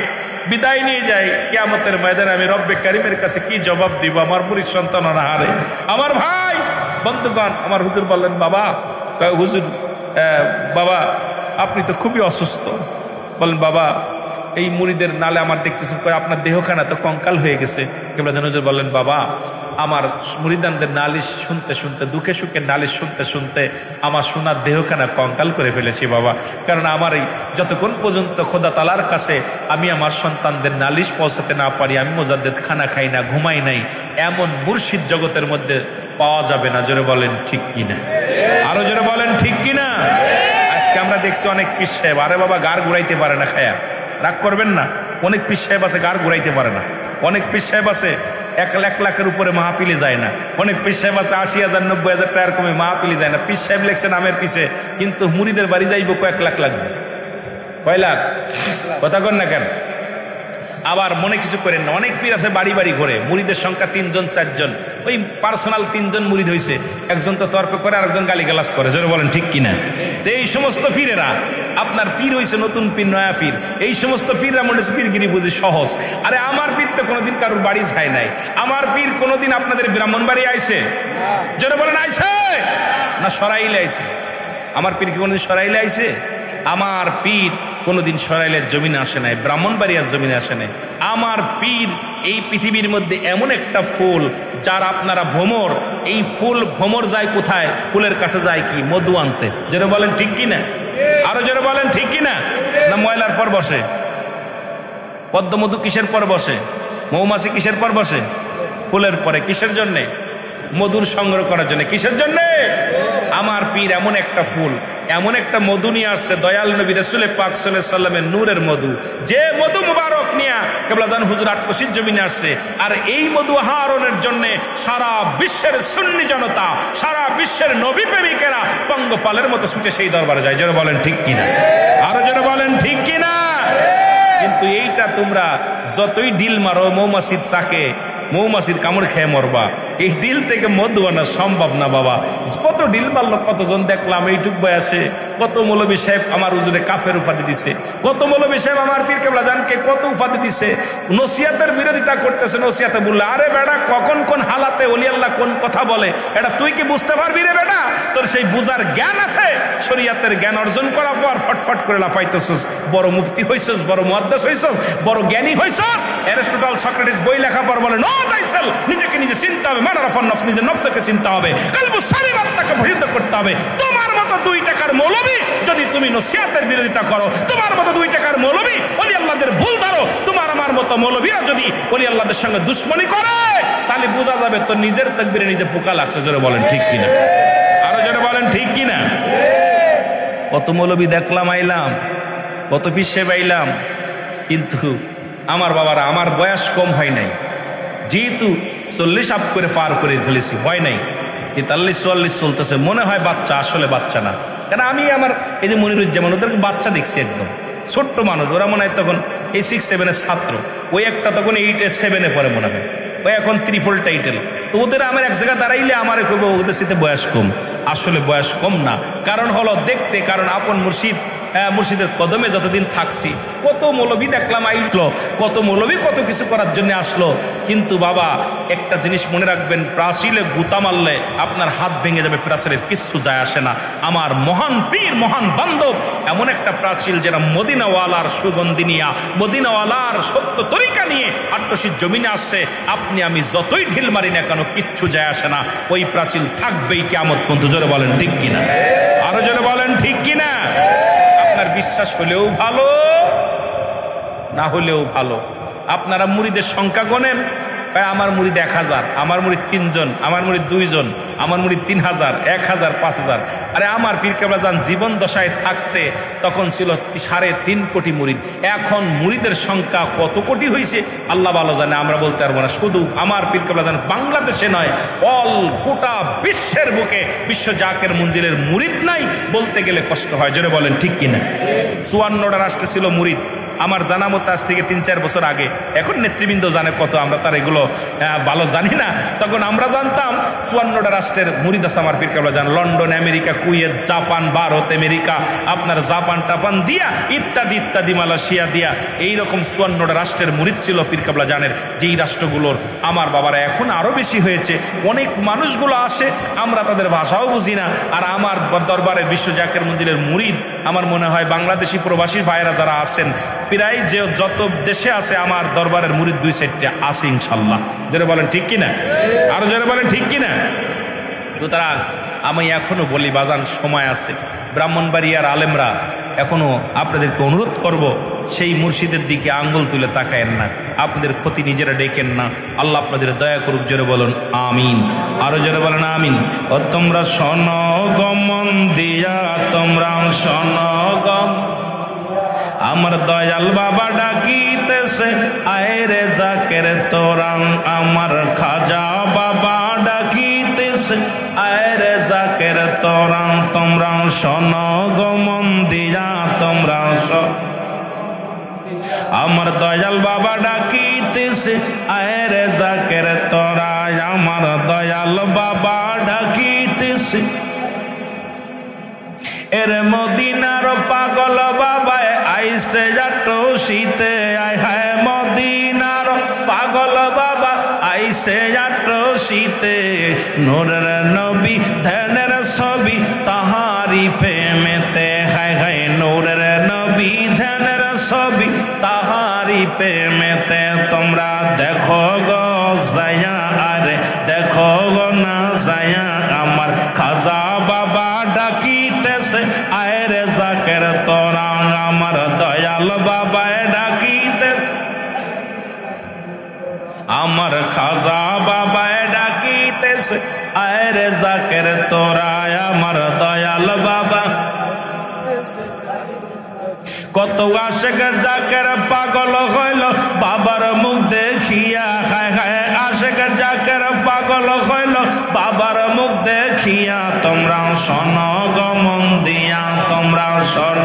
বিদায় নিয়ে যাই, কিয়ামতের ময়দানে আমি রব্বে কারিমের কাছে কি জবাব দিব? আমার মুরিদ সন্তান অনাহারে। আমার ভাই বন্ধুগণ, আমার হুজুর বললেন, বাবা হুজুর বাবা আপনি তো খুবই অসুস্থ। বলেন বাবা এই মুরিদের নালে আমার দেখতেছেন আপনার দেহখানা তো কঙ্কাল হয়ে গেছে। কেবলা জান হুজুর বললেন, বাবা আমার মুরিদানদের নালিশ শুনতে শুনতে, দুঃখে সুখে নালিশ শুনতে শুনতে আমার সোনার দেহখানা কঙ্কাল করে ফেলেছি বাবা। কারণ আমার এই যতক্ষণ পর্যন্ত খোদা তাআলার কাছে আমি আমার সন্তানদের নালিশ পৌঁছাতে না পারি, আমি মুজাদ্দিদ খানা খাই না, ঘুমাই নাই, এমন মুর্শিদ জগতের মধ্যে পাওয়া যাবে না। জোরে বলেন ঠিক কিনা? আরো জোরে বলেন ঠিক কিনা? আজকে আমরা দেখছি অনেক পীর সাহেব, আরে বাবা গার ঘুরাইতে পারে না, খায়া রাগ করবেন না। অনেক পীর সাহেব আছে গার ঘুরাইতে পারে না। অনেক পীর সাহেব আছে 1 লাখের উপরে মাহফিলে যায় না। অনেক পীর সাহেব আছে 80,000 90,000 টাকার কমে মাহফিলে যায় না। পীর সাহেব লেখছে নামের পিছে, কিন্তু মুরিদের বাড়ি যাইব কয়েক লাখ লাগবে। কয় লাখ? কথা কন না কেন? আবার মনে কিছু করেন না, অনেক পীর আছে বাড়ি বাড়ি ঘোরে, মুরিদের সংখ্যা 3 4 জন, ওই পার্সোনাল 3 জন মুরিদ হয়েছে, একজন তো তর্ক করে আরেকজন গালিগালাজ করে। জোরে বলেন ঠিক কিনা? তো এই সমস্ত পীরেরা, আপনার পীর হয়েছে নতুন পীর, নয়া পীর, এই সমস্ত পীররা মনে হচ্ছে পীরগিরি বুঝি সহজ। আরে আমার পীর তো কোনোদিন কারোর বাড়ি যায় নাই। আমার পীর কোনোদিন আপনাদের ব্রাহ্মণ বাড়ি আইছে? জোরে বলেন আইছে না সরাইলে আইছে? আমার পীর কি কোনোদিন সরাইলে আইছে? আমার পীর কোনোদিন সরাইলের জমিনে আসে নাই, ব্রাহ্মণবাড়িয়ার জমিনে আসে নাই। আমার পীর এই পৃথিবীর মধ্যে এমন একটা ফুল যার আপনারা ভ্রমর, এই ফুল ভ্রমর যায় কোথায়? ফুলের কাছে যায় কি? মধু আনতে। জোরে বলেন ঠিক কিনা? আরো জোরে বলেন ঠিক কিনা? না ময়লার পর বসে? পদ্মমধু কিসের পর বসে? মৌমাছি কিসের পর বসে? ফুলের পরে। কিসের জন্যে? মধুর সংগ্রহ করার জন্য। কিসের জন্যে? আমার পীর এমন একটা ফুল, এমন একটা মধু নিয়ে আসছে, দয়াল নবী রাসূল পাক সাল্লাল্লাহু আলাইহি সাল্লামের নূরের মধু, যে মধু মুবারক নিয়ে কেবলা জান হুজুর আটমসিদ জমিনে আসছে। আর এই মধু আহরণের জন্য সারা বিশ্বের সুন্নি জনতা, সারা বিশ্বের নবী প্রেমিকেরা পঙ্গপালের মতো ছুটে সেই দরবারে যায়। যারা বলেন ঠিক কিনা? আরো যারা বলেন ঠিক কিনা? কিন্তু এইটা তোমরা যতই ঢিল মারো, মৌমাছির চাকে মৌমাছির কামড় খেয়ে মরবা। এই ডিল থেকে মধু আনা সম্ভব না বাবা। কত ডিল মারলো, কতজন দেখলাম এইটুক বয়সে। কত মৌলবী সাহেব আমার হুজুরে কাফের উপাধি দিছে, কত মৌলবী সাহেব আমার পীর কেবলা জানকে কত উপাধি দিছে। নসিহতের বিরোধিতা করতেছে, নসিহতে বললে আরে বেটা কখন কোন হালাতে ওলি আল্লাহ কোন কথা বলে এটা তুই কি বুঝতে পারবি রে বেটা? তোর সেই বুঝার জ্ঞান আছে? শরীয়তের জ্ঞান অর্জন করার পর ফটফট করে লাফাইতেছস, বড় মুফতি হইছস, বড় মুহাদ্দিস হইছস, বড় জ্ঞানী হইছস। অ্যারিস্টটল সক্রেটিস বই লেখা পর বলে নো তাইসেল, নিজেকে নিজে চিনতে হবে, মানারাফান নফস, নিজের নফসকে চিনতে হবে, কলবু সালিম, আত্মাকে পরিশুদ্ধ করতে হবে। তোমার মতো 2 টাকার মৌলবী যদি তুমি নসিহতের বিরোধিতা করো, তোমার মতো 2 টাকার মৌলবী ওলি আল্লাহদের ভুল ধরো, তোমার আমার মতো মৌলবীরা যদি ওলি আল্লাহদের সঙ্গে দুশ্মনী করে, তাহলে বোঝা যাবে তো নিজের তাকবীরে নিজে ফোকা লাগছে। জোরে বলেন ঠিক কিনা? আরো জোরে বলেন ঠিক কিনা? কত মৌলবী দেখলাম, আইলাম, কত পিসে পাইলাম, কিন্তু আমার বাবারা আমার বয়স কম হয় নাই, যেহেতু 40 আপ করে পার করে ফেলেছি, হয় নাই 43-44 চলতেছে, মনে হয় বাচ্চা, আসলে বাচ্চা না। কেন আমি আমার এই যে মনিরুজ্জামান ওদেরকে বাচ্চা দেখছি, একদম ছোট্ট মানুষ, ওরা মনে হয় তখন এই 6-7 ছাত্র, ওই একটা তখন 8-7 পরে মনে হয়, ওই এখন ত্রিপল টাইটেল। তো ওদের আমার এক জায়গায় দাঁড়াইলে আমার কইব ওদের সাথে বয়স কম, আসলে বয়স কম না, কারণ হলো দেখতে, কারণ আপন মুর্শিদের কদমে যতদিন থাকছি কত মৌলবী দেখলাম আইলো, কত মৌলবী কত কিছু করার জন্য আসলো, কিন্তু বাবা একটা জিনিস মনে রাখবেন, প্রাচীলে গুতা মারলে আপনার হাত ভেঙে যাবে, প্রাচীলের কিচ্ছু যায় আসে না। আমার মহান পীর, মহান বান্ধব এমন একটা প্রাচীল যেটা মদিনাওয়ালার সুগন্ধি নিয়া, মদিনাওয়ালার সত্য তরিকা নিয়ে আট্টশীর জমিনে আসছে। আপনি আমি যতই ঢিল মারি না কেন কিচ্ছু যায় আসে না, ওই প্রাচীল থাকবেই কিয়ামত পর্যন্ত। জোরে বলেন ঠিক কিনা? আরো জোরে বলেন ঠিক কিনা? আপনার বিশ্বাস হলেও ভালো, না হলেও ভালো। আপনারা মুরিদের সংখ্যা গণেন, আমার মুরিদ 1000, আমার মুরিদ 3 জন, আমার মুরিদ 2 জন, আমার মুরিদ 3000, 1000, 5000। আরে আমার পীর কেবলা জান জীবন দশায় থাকতে তখন ছিল 3.5 কোটি মুরিদ। এখন মুরিদের সংখ্যা কত কোটি হয়েছে আল্লাহ ভালো জানে, আমরা বলতে পারবো না। শুধু আমার পীর কেবলা জান বাংলাদেশে নয়, অল গোটা বিশ্বের বুকে বিশ্ব জাকের মঞ্জিলের মুরিদ নাই বলতে গেলে কষ্ট হয়। জোরে বলেন ঠিক কিনা? 54টা রাষ্ট্রে ছিল মুরিদ আমার জানা মতো, আজ থেকে 3-4 বছর আগে। এখন নেতৃবৃন্দ জানে কত, আমরা তার এগুলো ভালো জানি না। তখন আমরা জানতাম 54টা রাষ্ট্রের মুরিদ আছে আমার পীর কেবলা জান। London, America, Kuwait, Japan, Bharat, America, আপনার জাপান টাপান দিয়া ইত্যাদি ইত্যাদি, মালয়েশিয়া দিয়া, এইরকম 54টা রাষ্ট্রের মুরিদ ছিল পীর কেবলা জানের। যেই রাষ্ট্রগুলোর আমার বাবারা এখন আরও বেশি হয়েছে, অনেক মানুষগুলো আসে, আমরা তাদের ভাষাও বুঝি না। আর আমার দরবারের বিশ্ব জাকের মঞ্জিলের মুরিদ আমার মনে হয় বাংলাদেশি প্রবাসী ভাইয়েরা যারা আছেন প্রায় যে যত দেশে আছে আমার দরবারের মুরিদ 2-4টা আছে ইনশাল্লাহ। জোরে বলেন ঠিক কিনা? আরো জোরে বলেন ঠিক কিনা? সুতরাং আমি এখনো বলি বাজান, সময় আছে। ব্রাহ্মণবাড়িয়ার আলেমরা এখনো আপনাদেরকে অনুরোধ করব, সেই মুর্শিদের দিকে আঙ্গুল তুলে তাকায়েন না, আপনাদের ক্ষতি নিজেরা ডেকেন না। আল্লাহ আপনাদের দয়া করুক। জোরে বলুন আমিন। আরো জোরে বলেন আমিন। ও তোমরা সনগমন দিয়া, তোমরা সনগম, আমার দয়াল বাবা ডাকিতেছে, আয়রে জাকের তোরাং, আমার খাজা বাবা ডাকিতেছে, আয়রে জাকের তোরাং, তোমরা সনগমন দিয়া, তোমরা আমার দয়াল বাবা ডাকিতেছে, আয়রে জাকের তোরা, আমার দয়াল বাবা ডাকিতেছে। এর মদিনার পাগল বাবায় আইসে যাটো শীতে, আয় হায় মদিনার পাগল বাবা আইসে যাটো শীতে, নূরের নবী ধ্যানের ছবি তাহারি প্রেমেতে, হায় হায় নূরের নবী ধ্যানের ছবি তাহারি প্রেমেতে। তোমরা দেখো গো যায়া, আরে দেখো গো না যায়া, আমার খাজা বাবা ডাকিতেছে, আয়রে জাকের তোরা, আমার দয়াল বাবায় ডাকিতেছে, আমার খাজা বাবায় ডাকিতেছে, আয়রে জাকের তোরা, আমার দয়াল বাবা। কত আশেক জাকের পাগল হইল বাবার মুখ দেখিয়া, হায় হায় আশেক জাকের পাগল হইল বাবার মুখ দেখিয়া। তোমরা সনগমন দিয়া, তোমরা শোন,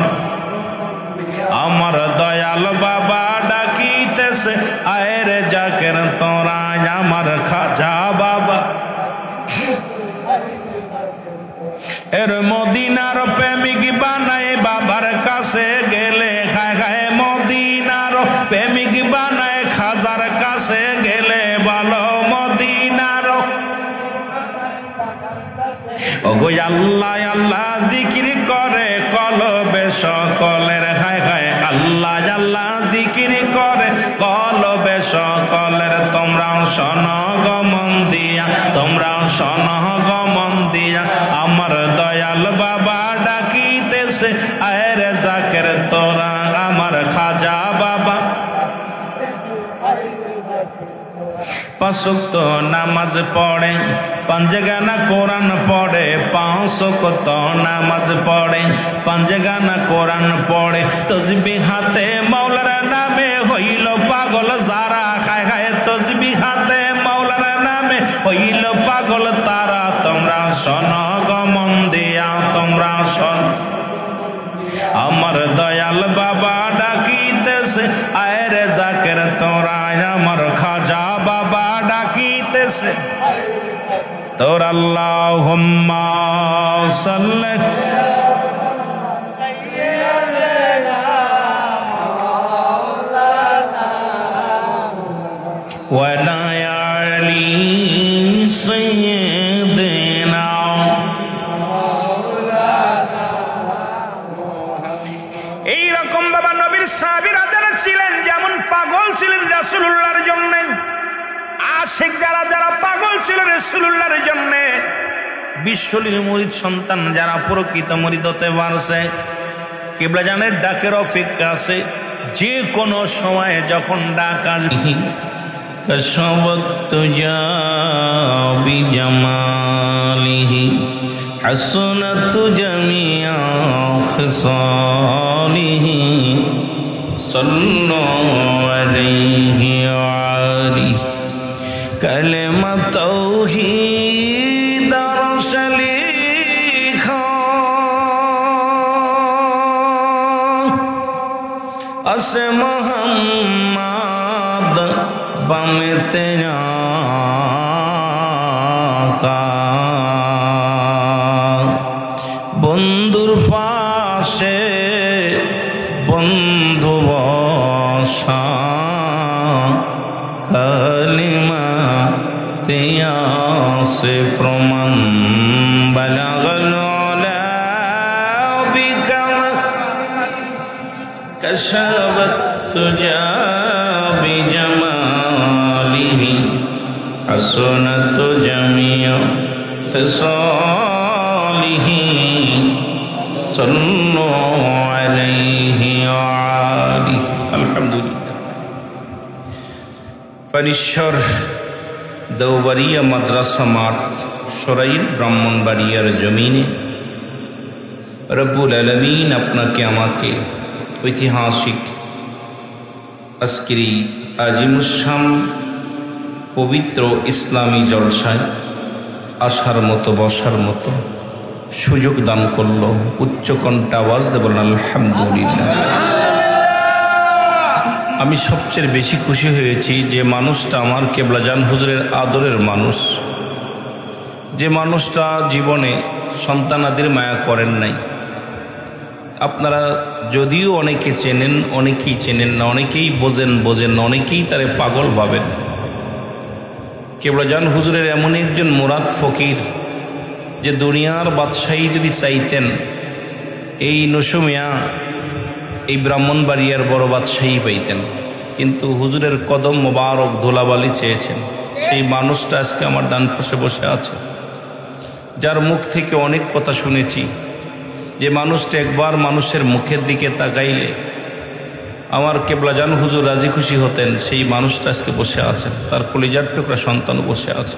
আমার দয়াল বাবা ডাকিতেছে, আয়রে জাকের তোরা, আমার খাজা বাবা। এর মদিনার প্রেমিক বানায় বাবার কাছে গেলে খায় খায়, মদিনার প্রেমিক বানায় খাজার কাছে গেলে ভালো, মদিনার ওগো আল্লাহ আল্লাহ জিকির করে কলবে সকলের, খায় খায় আল্লাহ আল্লাহ জিকির করে কলবে সকলের। তোমরাও শোনো গো মন দিয়া, তোমরাও শোনো গো মন দিয়া, আমার দয়াল বাবা ডাকিতেছে, আয় রে জাকের তোরা আমার খাজা বাবা। পাঁচ ওয়াক্ত নামাজ পড়ে, পাঞ্জগানা কোরআন পড়ে, পাঁচ ওয়াক্ত নামাজ পড়ে, পাঞ্জগানা কোরআন পড়ে, তসবিহ হাতে মাওলার নামে হইল পাগল যারা, খায় খায় তসবিহ হাতে মাওলার নামে হইল পাগল তারা। তোমরা শোনো গো মন দিয়া, তোমরা শোনো আমার দয়াল বাবা ডাকিতেছে, আয় রে জাকের তোরা আমার খাজা বাবা ডাকিতেছে। তোর আল্লাহুম্মা সাল্লি ওয়া আলা আলি সাইয়্যিদিনা। এইরকম বাবা নবীর সাহাবীরা যারা ছিলেন, যেমন পাগল ছিলেন রাসূলুল্লাহর জন্য, আশিক যারা যারা পাগল ছিল রাসূলুল্লাহর জন্য, বিশ্বলীর মুরিদ সন্তান যারা প্রকৃত মুরিদ হতে পারছে, কিবলাজানের ডাকের অপেক্ষা আছে। যে কোনো সময়ে যখন ডাক আসবে, কাশাওয়াতু জাবি জামালিহি হাসনাতু জামিআ খিসালিহি সাল্লাল্লাহু আলাইহি ওয়া আলিহি কালেমা তাওহীদ রশলিখা আসে মুহাম্মদ বামে তেরা কা, বন্ধুর পাশে বন্ধু বসা, কালিমা তেয়া সে প্রমাণ বালাগল আলা বিকাম কাশাবত তুজা বিজামালিহি হাসনাত জামিআ খিসালিহি সাল্লাল্লাহু আলাইহি ওয়া আলিহি। আলহামদুলিল্লাহ। পরিশ্বর দেওবাড়িয়া মাদ্রাসা মাঠ, সরাইল ব্রাহ্মণবাড়িয়ার জমিনে রব্বুল আলামিন আপনাকে আমাকে ঐতিহাসিক আজকের আজিমুসাম পবিত্র ইসলামী জলসায় আসার মতো বসার মতো সুযোগ দান করলো। উচ্চকণ্ঠে আওয়াজ দেব আলহামদুলিল্লাহ। আমি সবচেয়ে বেশি খুশি হয়েছি যে মানুষটা আমার কেবলাজান হুজুরের আদরের মানুষ, যে মানুষটা জীবনে সন্তানাদের মায়া করেন নাই। আপনারা যদিও অনেকে চেনেন, অনেকেই চেনেন না, অনেকেই বোঝেন না, অনেকেই তারে পাগল ভাবেন। কেবলাজান হুজুরের এমন একজন মুরাদ ফকির যে দুনিয়ার বাদশাহী যদি চাইতেন, এই নসুমিয়া এই ব্রাহ্মণবাড়িয়ার বড় বাদশাহী পাইতেন, কিন্তু হুজুরের কদম মোবারক ধুলাবালি চেয়েছেন। সেই মানুষটা আজকে আমার ডান পাশে বসে আছে, যার মুখ থেকে অনেক কথা শুনেছি। যে মানুষটা একবার মানুষের মুখের দিকে তাকাইলে আমার কেবলাজান হুজুর রাজি খুশি হতেন, সেই মানুষটা আজকে বসে আছেন, তার কলিজার টুকরা সন্তান বসে আছে।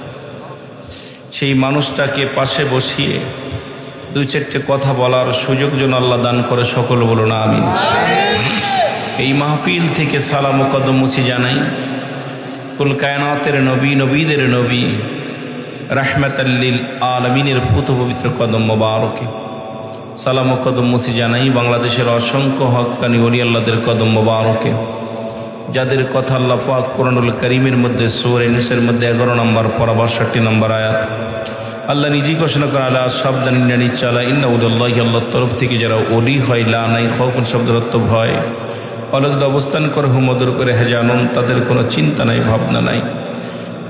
সেই মানুষটাকে পাশে বসিয়ে দুই চারটে কথা বলার সুযোগ যেন আল্লাহ দান করে, সকল বলুন আমিন। এই মাহফিল থেকে সালাম ও কদম মুছি জানাই কুল কায়নাতের নবী, নবীদের নবী, রাহমাতাল লিল আলামিনের পুত পবিত্র কদম মোবারকে সালাম ও কদম মুছি জানাই বাংলাদেশের অসংখ্য হক্কানি ওলি আল্লাহদের কদম মোবারকে, যাদের কথা আল্লাহ পাক কোরআনুল কারীমের মধ্যে সূরা ইউনূসের মধ্যে 11 নম্বর পারা 62 নম্বর আয়াত, আল্লাহ নিজেই ঘোষণা করেন আল্লাহ সাবধান নিশ্চয় ইন্না উদাল্লাহি আল্লাহর তরফ থেকে যারা ওলি হয় লা নাই খৌফুন শব্দের অর্থ ভয়, অলজদ অবস্থান করে হুমদের উপরে হেজানুন তাদের কোনো চিন্তা নাই ভাবনা নাই।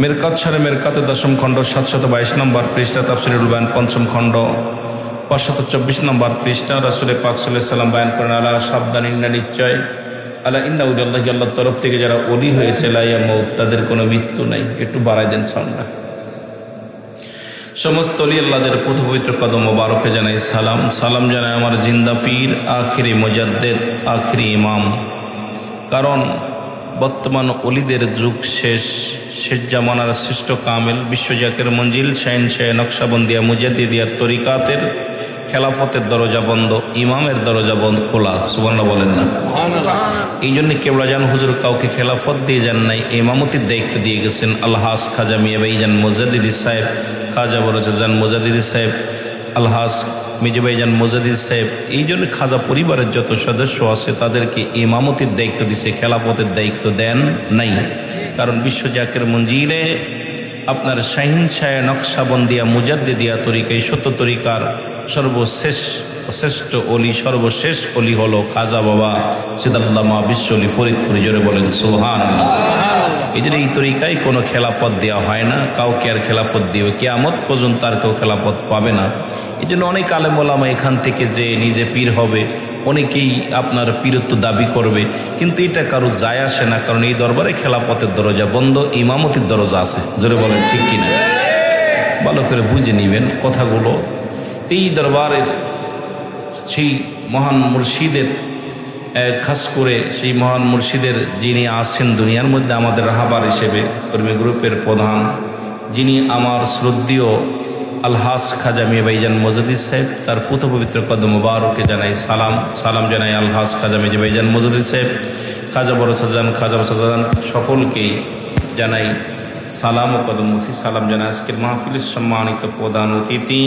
মেরকাত সারে মেরকাতে 10ম খণ্ড 722 নম্বর পৃষ্ঠা, তাফসীরুল বায়ান 5ম খণ্ড 524 নম্বর পৃষ্ঠা। রাসূল পাক সাল্লাল্লাহু আলাইহি ওয়াসাল্লাম বয়ান করেন আল্লাহ সাবধান নিশ্চয় আল্লাহ ইন্না উদাল্লাহি আল্লাহর তরফ থেকে যারা ওলি হয়েছে লা ইয়ামুত তাদের কোনো মৃত্যু নাই। একটু বাড়াই দেন সাউন্ডটা। সমস্ত অলি আল্লাহদের পবিত্র কদম মোবারকে জানাই সালাম। সালাম জানাই আমার জিন্দা পীর, আখিরি মুজাদ্দেদ, আখিরি ইমাম। কারণ বর্তমান অলিদের যুগ শেষ জামানার শ্রেষ্ঠ কামেল বিশ্বজাকের মঞ্জিল শাহ নকশাবন্দিয়া মুজাদ্দিদিয়া তরিকাতের খেলাফতের দরজা বন্ধ, ইমামের দরজা বন্ধ খোলা। সুবহানাল্লাহ বলেন না? এই জন্য কেবলাজান হুজুর কাউকে খেলাফত দিয়ে যান নাই, ইমামতির দায়িত্ব দিয়ে গেছেন আলহাজ খাজা মিয়া ভাইজান মুজাদ্দিদি সাহেব, খাজা বরজান মুজাদ্দিদি সাহেব, আলহাজ মিজবাইজান মুজাদ্দিদ সাহেব। এই জন্য খাজা পরিবারের যত সদস্য আছে তাদেরকে ইমামতির দায়িত্ব দিছে, খেলাফতের দায়িত্ব দেন নাই। কারণ বিশ্বজাকের মঞ্জিলে আপনার শাহ নকশাবন্দিয়া মুজাদ্দিদিয়া তরিকা, সত্য তরিকার শ্রেষ্ঠ অলি, সর্বশেষ অলি হলো খাজা বাবা সিদাল্লামা বিশ্ব অলি ফরিদপুরি। জোরে বলেন সুবহানাল্লাহ। এই জন্য এই তরিকায় কোনো খেলাফত দেওয়া হয় না, কাউকে আর খেলাফত দিবে কিয়ামত পর্যন্ত আর কেউ খেলাফত পাবে না। এই জন্য অনেক আলেম ওলামা এখান থেকে যে নিজে পীর হবে, অনেকেই আপনার পীরত্ব দাবি করবে, কিন্তু এটা কারো যায় আসে না। কারণ এই দরবারে খেলাফতের দরজা বন্ধ, ইমামতির দরজা আছে। জোরে বলেন ঠিক কিনা? ভালো করে বুঝে নেবেন কথাগুলো। এই দরবারের সেই মহান মুর্শিদের, খাস করে সেই মহান মুর্শিদের যিনি আসছেন দুনিয়ার মধ্যে আমাদের রাহাবার হিসেবে, কর্মী গ্রুপের প্রধান, যিনি আমার শ্রদ্ধেয় আলহাজ খাজা মিয়া ভাইজান মুজাদ্দিদ সাহেব, তার পবিত্র কদম মোবারকে জানাই সালাম। সালাম জানাই আলহাজ খাজা মিয়া ভাইজান মুজাদ্দিদ সাহেব, খাজা বরসাজান, খাজা বরসাজান সকলকেই জানাই সালাম ও কদম মুসি সালাম জানাই। আজকের মাহফিলের সম্মানিত প্রধান অতিথি,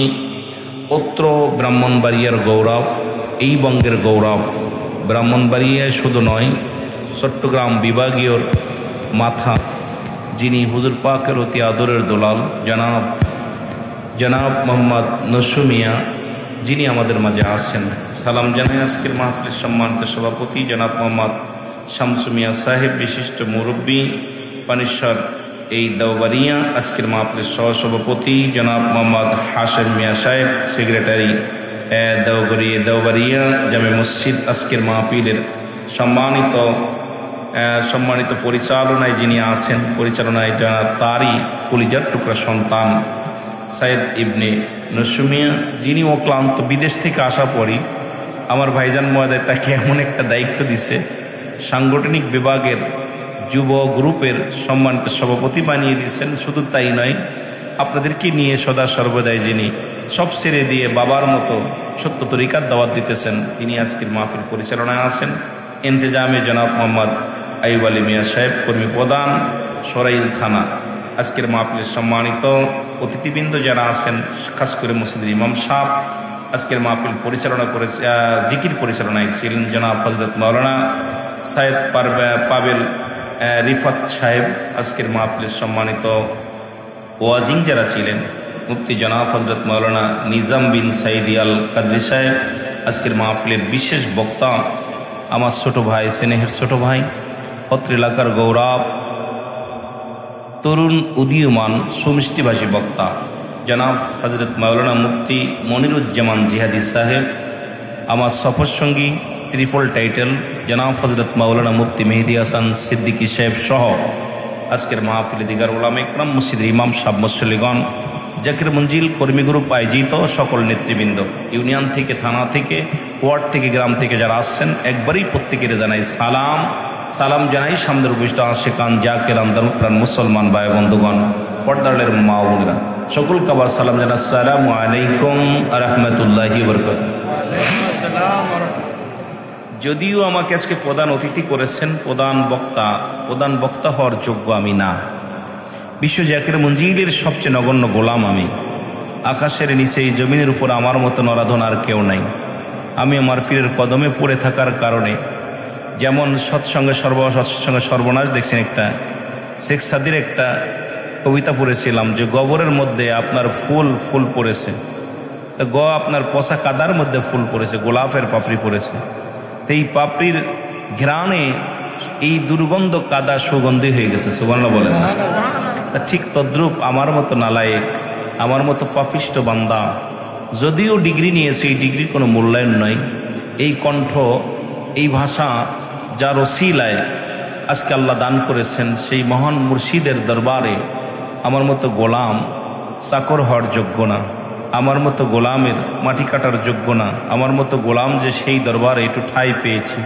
অত্র ব্রাহ্মণবাড়িয়ার গৌরব, এই বঙ্গের গৌরব, ব্রাহ্মণবাড়িয়ায় শুধু নয় চট্টগ্রাম বিভাগীয় মাথা, যিনি হুজুর পাকের অতি আদরের দোলাল জনাব মোহাম্মদ নসু মিয়া, যিনি আমাদের মাঝে আসেন। সালাম জানাই আজকের মাহফিলের সম্মানিত সভাপতি জনাব মোহাম্মদ শামসু মিয়া সাহেব, বিশিষ্ট মুরব্বী পানিশ্বর এই দেওবারিয়া। আজকের মাহফিলের সহসভাপতি জনাব মোহাম্মদ হাশেম মিয়া সাহেব, সেক্রেটারি দেওবারিয়া জামে মসজিদ। আজকের মাহফিলের সম্মানিত পরিচালনায় যিনি আছেন, পরিচালনায় যারা তারই কলিজার টুকরা সন্তান সাইদ ইবনে নসু মিয়া, যিনি অক্লান্ত বিদেশ থেকে আসা পরই আমার ভাইজান মহোদয় তাকে এমন একটা দায়িত্ব দিছে, সাংগঠনিক বিভাগের যুব গ্রুপের সম্মানিত সভাপতি বানিয়ে দিয়েছেন। শুধু তাই নয়, আপনাদেরকে নিয়ে সদা সর্বদাই যিনি সব ছেড়ে দিয়ে বাবার মতো সত্য তরিকার দাওয়াত দিতেছেন, তিনি আজকের মাহফিল পরিচালনায় আছেন। ইন্তেজামে জনাব মোহাম্মদ আইয়ুব আলী মিয়া সাহেব, কর্মী প্রধান সরাইল থানা। আজকের মাহফিলের সম্মানিত অতিথিবৃন্দ যারা আছেন, খাস করে মসজিদের ইমাম সাহেব, আজকের মাহফিল পরিচালনা করে জিকির পরিচালনায় ছিলেন জনাব হযরত মাওলানা সাইদ পাবেল রিফাত সাহেব। আজকের মাহফিলের সম্মানিত ওয়াজিং যারা ছিলেন, মুফতি জনাব হযরত মাওলানা নিজাম বিন সাইদি আল কাদরি সাহেব। আজকের মাহফিলের বিশেষ বক্তা আমার ছোট ভাই, স্নেহের ছোট ভাই, অত্র এলাকার গৌরব, তরুণ উদীয়মান সুমিষ্টিভাষী বক্তা জনাব হযরত মাওলানা মুফতি মনিরুজ্জামান জিহাদি সাহেব। আমার সফর সঙ্গী ত্রিফল টাইটেল জনাব হযরত মাওলানা মুফতি মেহেদি হাসান সিদ্দিকী সাহেব সহ আজকের মাহফিলে দিগার উলামা ইকরাম, মসজিদের ইমাম সাহেব, মুসল্লিগণ, জাকির মঞ্জিল কর্মী গ্রুপ আয়োজিত সকল নেতৃবৃন্দ, ইউনিয়ন থেকে, থানা থেকে, ওয়ার্ড থেকে, গ্রাম থেকে যারা আসছেন, একবারই প্রত্যেকের জানাই সালাম। সালাম জানাই সামনের উপস্থিত আশিকান জাকিরান দারুপ্রাণ মুসলমান ভাই বন্ধুগণ, পর্দারের মা বোনেরা, সকল কাবার সালাম জানাই। আসসালামু আলাইকুম ওয়া রাহমাতুল্লাহি ওয়া বারাকাতুহু। যদিও আমাকে আজকে প্রধান অতিথি করেছেন, প্রধান বক্তা হওয়ার যোগ্য আমি না। বিশ্ব জাকির মঞ্জিলের সবচেয়ে নগণ্য গোলাম আমি। আকাশের নিচে এই জমিনের উপর আমার মতো নরাধন আর কেউ নাই। আমি আমার পীরের কদমে পড়ে থাকার কারণে, যেমন সৎসঙ্গে সর্বনাশ দেখছেন, একটা শেখ সাদির একটা কবিতা পড়েছিলাম যে গোবরের মধ্যে আপনার ফুল পড়েছে, আপনার পচা কাদার মধ্যে ফুল পড়েছে, গোলাপের পাপড়ি পড়েছে। তো এই পাপড়ির ঘ্রাণে এই দুর্গন্ধ কাদা সুগন্ধি হয়ে গেছে, সুবহানাল্লাহ বলেন না? তা ঠিক তদ্রূপ আমার মতো নালায়েক, আমার মতো পাপিষ্ট বান্দা, যদিও ডিগ্রি নিয়েছে, এই ডিগ্রির কোনো মূল্যায়ন নয়। এই কণ্ঠ, এই ভাষা যার ওসিলায় আজকে আল্লাহ দান করেছেন, সেই মহান মুর্শিদের দরবারে আমার মতো গোলাম চাকর হওয়ার যোগ্য না, আমার মতো গোলামের মাটি কাটার যোগ্য না, আমার মতো গোলাম যে সেই দরবারে একটু ঠাঁই পেয়েছি,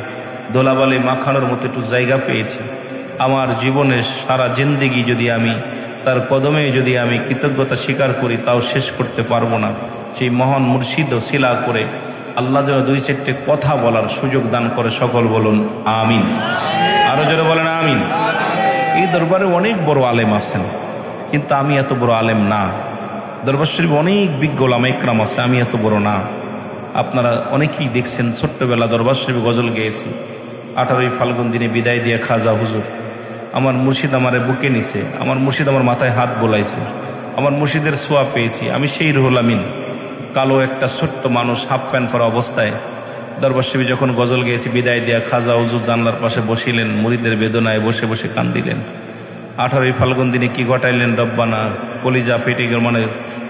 দোলাবালি মাখানোর মতো একটু জায়গা পেয়েছি। আমার জীবনের সারা জিন্দেগি যদি আমি তার কদমে যদি আমি কৃতজ্ঞতা স্বীকার করি, তাও শেষ করতে পারবো না। সেই মহান মুর্শিদ ওসিলা করে আল্লাহ যেন দুই চারটে কথা বলার সুযোগ দান করে, সকল বলুন আমিন। আরো জোরে বলেন আমিন। এই দরবারে অনেক বড় আলেম আছেন, কিন্তু আমি এত বড় আলেম না। দরবার শরীফ অনেক বিজ্ঞ ওলামা ইকরাম আছে, আমি এত বড় না। আপনারা অনেকেই দেখছেন, ছোট্টবেলা দরবার শরীফ গজল গেয়েছি। 18ই ফাল্গুন দিনে বিদায় দিয়ে খাজা হুজুর, আমার মুর্শিদ আমারে বুকে নিছে, আমার মুর্শিদ আমার মাথায় হাত বোলাইছে, আমার মুর্শিদের ছোঁয়া পেয়েছি। আমি সেই রুহুল আমিন, কালো একটা ছোট্ট মানুষ, হাফ প্যান্ট পরা অবস্থায় দরবার শরীফে যখন গজল গেয়েছি, বিদায় দিয়া খাজা হুজুর জানলার পাশে বসিলেন, মুরিদের বেদনায় বসে বসে কান্দিলেন। 18ই ফাল্গুন দিনে কি ঘটাইলেন রব্বানা, কলিজা ফেটে গেল, মানে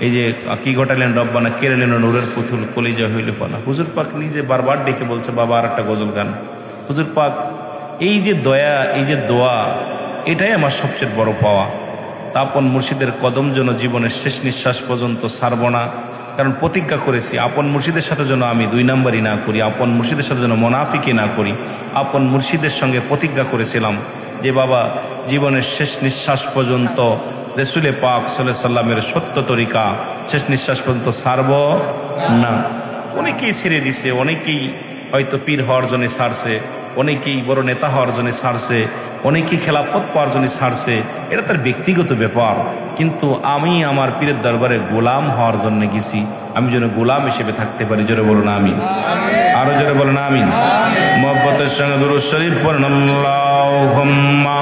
এই যে কি ঘটাইলেন রব্বানা, কেড়ে নিলেন নূরের পুতুল, কলিজা হইল পানা। হুজুর পাক নিজে বারবার ডেকে বলছে, বাবা আর একটা গজল গান। হুজুর পাক এই যে দয়া, এই যে দোয়া, এটাই আমার সবচেয়ে বড় পাওয়া। তা আপন মুর্শিদের কদম যেন জীবনের শেষ নিঃশ্বাস পর্যন্ত ছাড়ব না, কারণ প্রতিজ্ঞা করেছি আপন মুর্শিদের সাথে যেন আমি 2 নাম্বারই না করি, আপন মুর্শিদের সাথে যেন মোনাফিকি না করি। আপন মুর্শিদের সঙ্গে প্রতিজ্ঞা করেছিলাম যে বাবা জীবনের শেষ নিঃশ্বাস পর্যন্ত রাসূল পাক সাল্লাল্লাহু আলাইহি সাল্লামের সত্য তরিকা শেষ নিঃশ্বাস পর্যন্ত ছাড়ব না। অনেকেই ছেড়ে দিছে, অনেকেই হয়তো পীর হওয়ার জন্য ছাড়ছে, অনেকেই বড় নেতা হওয়ার জন্য ছাড়ছে, অনেকেই খেলাফত পাওয়ার জন্য ছাড়ছে, এটা তার ব্যক্তিগত ব্যাপার। কিন্তু আমি আমার পীরের দরবারে গোলাম হওয়ার জন্য গেছি, আমি যেন গোলাম হিসেবে থাকতে পারি। জোরে বলুন আমিন। আরো জোরে বলুন আমিন। মুহাব্বতের সঙ্গে দুরূদ শরীফ পড়ুন, আল্লাহুম্মা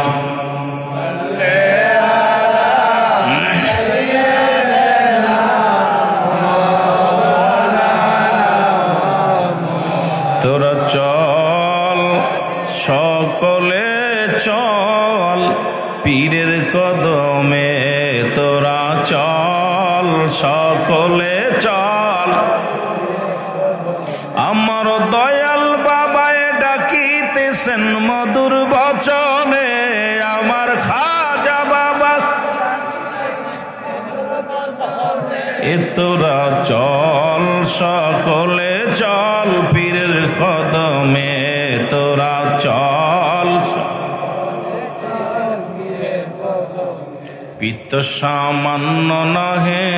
তোরা চল সকলে চল পীরের কদমে, তোরা চল সকলে চল, আমার দয়াল বাবায় ডাকিতেছেন মধুর বচনে, আমার খাজা বাবা এ তোরা চল সকলে চল পীরের কদমে, তোরা চল। পিত্ত সামান্য নহে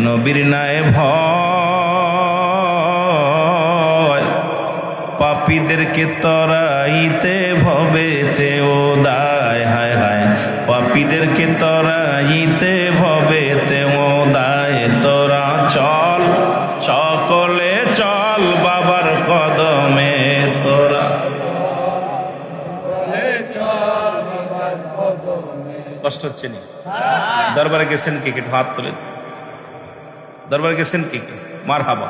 নবীর নাই ভয়, পাপীদেরকে তরাইতে ভবেতে ও দায়, হায় হায় পাপীদেরকে তরাইতে ভবেতে ও দায়, তোরা চল সকলে চল বাবার কদমে, তোরা কষ্ট হচ্ছে নি? দরবারে গেছেন কে কে? হাত তুলে দরবারে গেছেন কে কে? মারহাবা।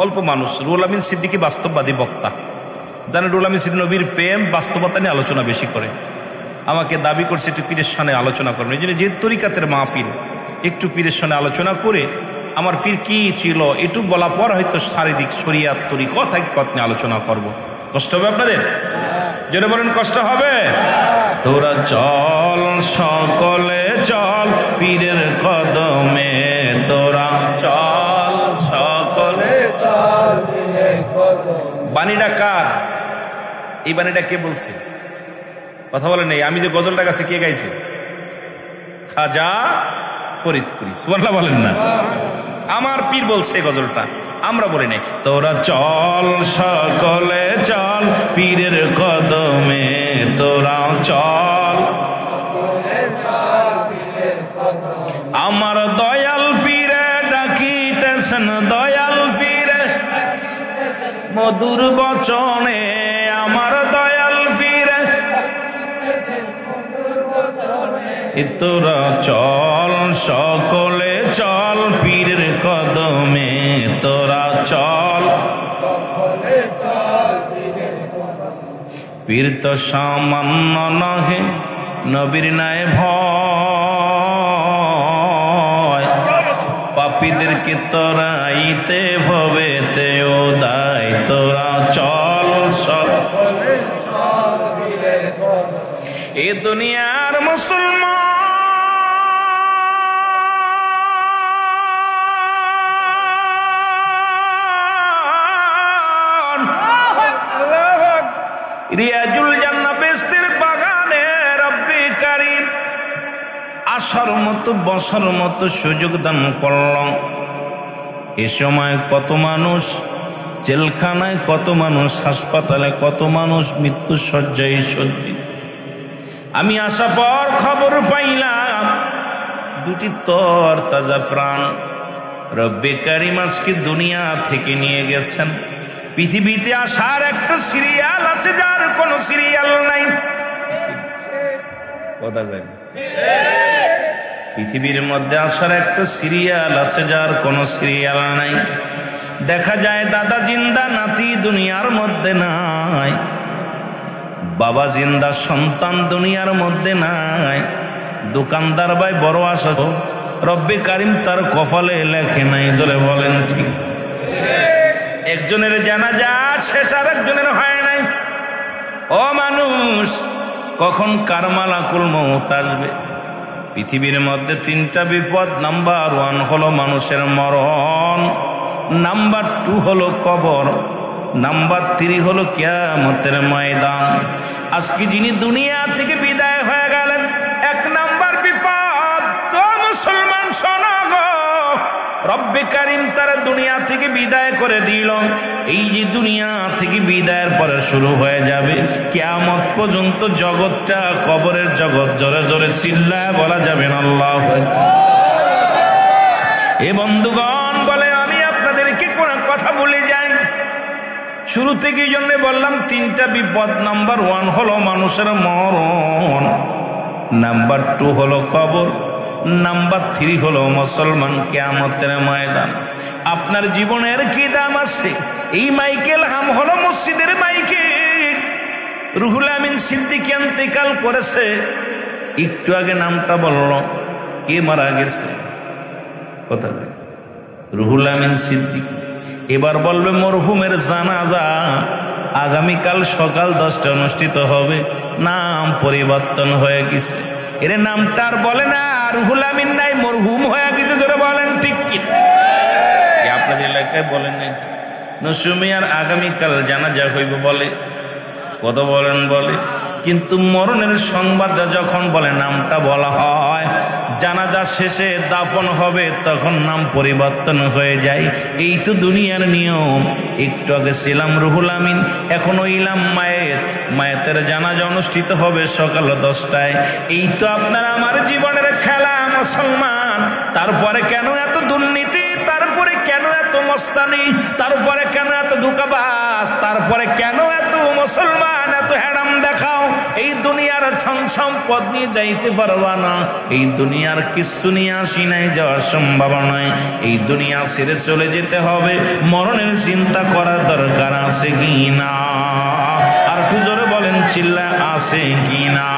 অল্প মানুষ। রুহুল আমিন সিদ্দিকী বাস্তববাদী বক্তা, জানেন রুহুল আমিন সিদ্দিকী নবীর প্রেম বাস্তবতা নিয়ে আলোচনা বেশি করে। আমাকে দাবি করছে একটু পীরের সামনে আলোচনা করবেন, এই জন্য যে তরিকাতের মাহফিল, একটু পীরের সামনে আলোচনা করে আমার পীর কি ছিল একটু বলা পর হয়তো শারীরিক শরিয়াত তরিকা কথা নিয়ে আলোচনা করব। কষ্ট হবে আপনাদের? যেটা বলেন কষ্ট হবে? তোরা চল সকলে চল পীরের কদমে, তোরা চল সকলে চল পীরের কদমে। বাণীটা কার? এই বাণীটা কে বলছে? কথা বলেন নেই। আমি যে গজলটা গাছে কে গাইছে? খাজা ফরিদপুরি। সুবহানাল্লাহ বলেন না? আমার পীর বলছে এই গজলটা, আমরা বলি নাই। তোরা চল সকলে চল পীরের কদমে, তোরা চল আমার দয়াল পীরে ডাকিতেছেন, দয়াল পীরে মধুর বচনে, আমার দয়াল পীরে তোরা চল সকলে চল পীরের কদমে, তোরা চল পীর তো সামান্য নহে, নবীর নাই ভয়, পাপীদেরকে তোরাইতে ভবেতে ও দায়, তোরা চল সকলে এ দুনিয়ার মুসলমান। রিয়াজুল জান্নাহ বেহেশতের বাগানে রব্বে কারীম আসার মতো বসার মতো সুযোগ দান করল। এ সময় কত মানুষ জেলখানায়, কত মানুষ হাসপাতালে, কত মানুষ মৃত্যু শয্যায় সজ্জিত। আমি আসার পর খবর পাইলাম দুটি তর তাজা প্রাণ রব্বে কারীম আজকে দুনিয়া থেকে নিয়ে গেছেন। পৃথিবীতে আসার একটা সিরিয়াল আছে যার কোনো সিরিয়াল নাই। কথা বলেন, পৃথিবীর মধ্যে আসার একটা সিরিয়াল আছে যার কোনো সিরিয়াল নাই। দেখা যায় দাদা জিন্দা, নাতি দুনিয়ার মধ্যে নাই, বাবা জিন্দা, সন্তান দুনিয়ার মধ্যে নাই। দোকানদার ভাই বড় আশা, রব্বে কারীম তার কপালে লেখে নাই। জোরে বলেন ঠিক। একজনের জানাজা শেষ, আর একজনের হয় নাই। ও মানুষ, কখন কার মালাকুল মউত আসবে? পৃথিবীর মধ্যে তিনটা বিপদ। নাম্বার 1 হলো মানুষের মরণ, নাম্বার 2 হলো কবর, নাম্বার 3 হলো কিয়ামতের ময়দান। আজকে যিনি দুনিয়া থেকে বিদায় হয়ে গেলেন, 1 নাম্বার বিপদ। তো মুসলমান শোনো গো, রব্বে কারীম তারা দুনিয়া থেকে বিদায় করে দিল। এই যে দুনিয়া থেকে বিদায়ের পরে শুরু হয়ে যাবে কিয়ামত পর্যন্ত জগৎটা, কবরের জগৎ। জোরে জোরে চিল্লায় বলা যাবে না আল্লাহু আকবার। এ বন্ধুগণ, বলে আমি আপনাদেরকে কোন কথা বলে যাই। শুরু থেকে এই জন্য বললাম তিনটা বিপদ। নাম্বার 1 হলো মানুষের মরণ, নাম্বার 2 হলো কবর, নাম্বার 3 হলো মুসলমান কিয়ামতের ময়দান। আপনার জীবনের কি দাম আছে? এই মাইকেল হাম হলো মসজিদের মাইকেল। রুহুল আমিন সিদ্দিকী ইন্তেকাল করেছে, একটু আগে নামটা বলল, কে মারা গেছে? কথা রুহুল আমিন সিদ্দিকী। এবার বলবে মরহুমের জানাজা আগামীকাল সকাল 10টায় অনুষ্ঠিত হবে। নাম পরিবর্তন হয়ে গেছে, এর নামটা আর বলে না, রুহুল আমিন নাই, মরহুম হয়ে গেছে। ধরে বলেন ঠিক কি? আপনাদের এলাকায় বলেন নাই নসুমিয়ার আগামীকাল জানাজা হইব বলে, কত বলেন বলে। কিন্তু মরণের সংবাদটা যখন বলে, নামটা বলা হয়, জানাজা শেষে দাফন হবে, তখন নাম পরিবর্তন হয়ে যায়। এই তো দুনিয়ার নিয়ম। একটু আগে ছিলাম রুহুল আমিন, এখন হইলাম মায়েত। মায়েতের জানাজা অনুষ্ঠিত হবে সকাল 10টায়। এই তো আপনার আমার জীবনের খেলা মুসলমান। তারপরে কেন এত দুর্নীতি? তারপরে কেন এত মস্তানি? তারপরে কেন এত ধোঁকাবাজ? তারপরে কেন এত মুসলমান এত হ্যারাম দেখাও? এই দুনিয়ার ধন সম্পদ নিয়ে যাইতে পারবা না, এই দুনিয়ার কিছু নিয়ে আসি নাই, যাওয়ার সম্ভাবনা নয়। এই দুনিয়া ছেড়ে চলে যেতে হবে, মরণের চিন্তা করার দরকার আছে কি না? আর একটু জোরে বলেন, চিল্লা আছে কি না?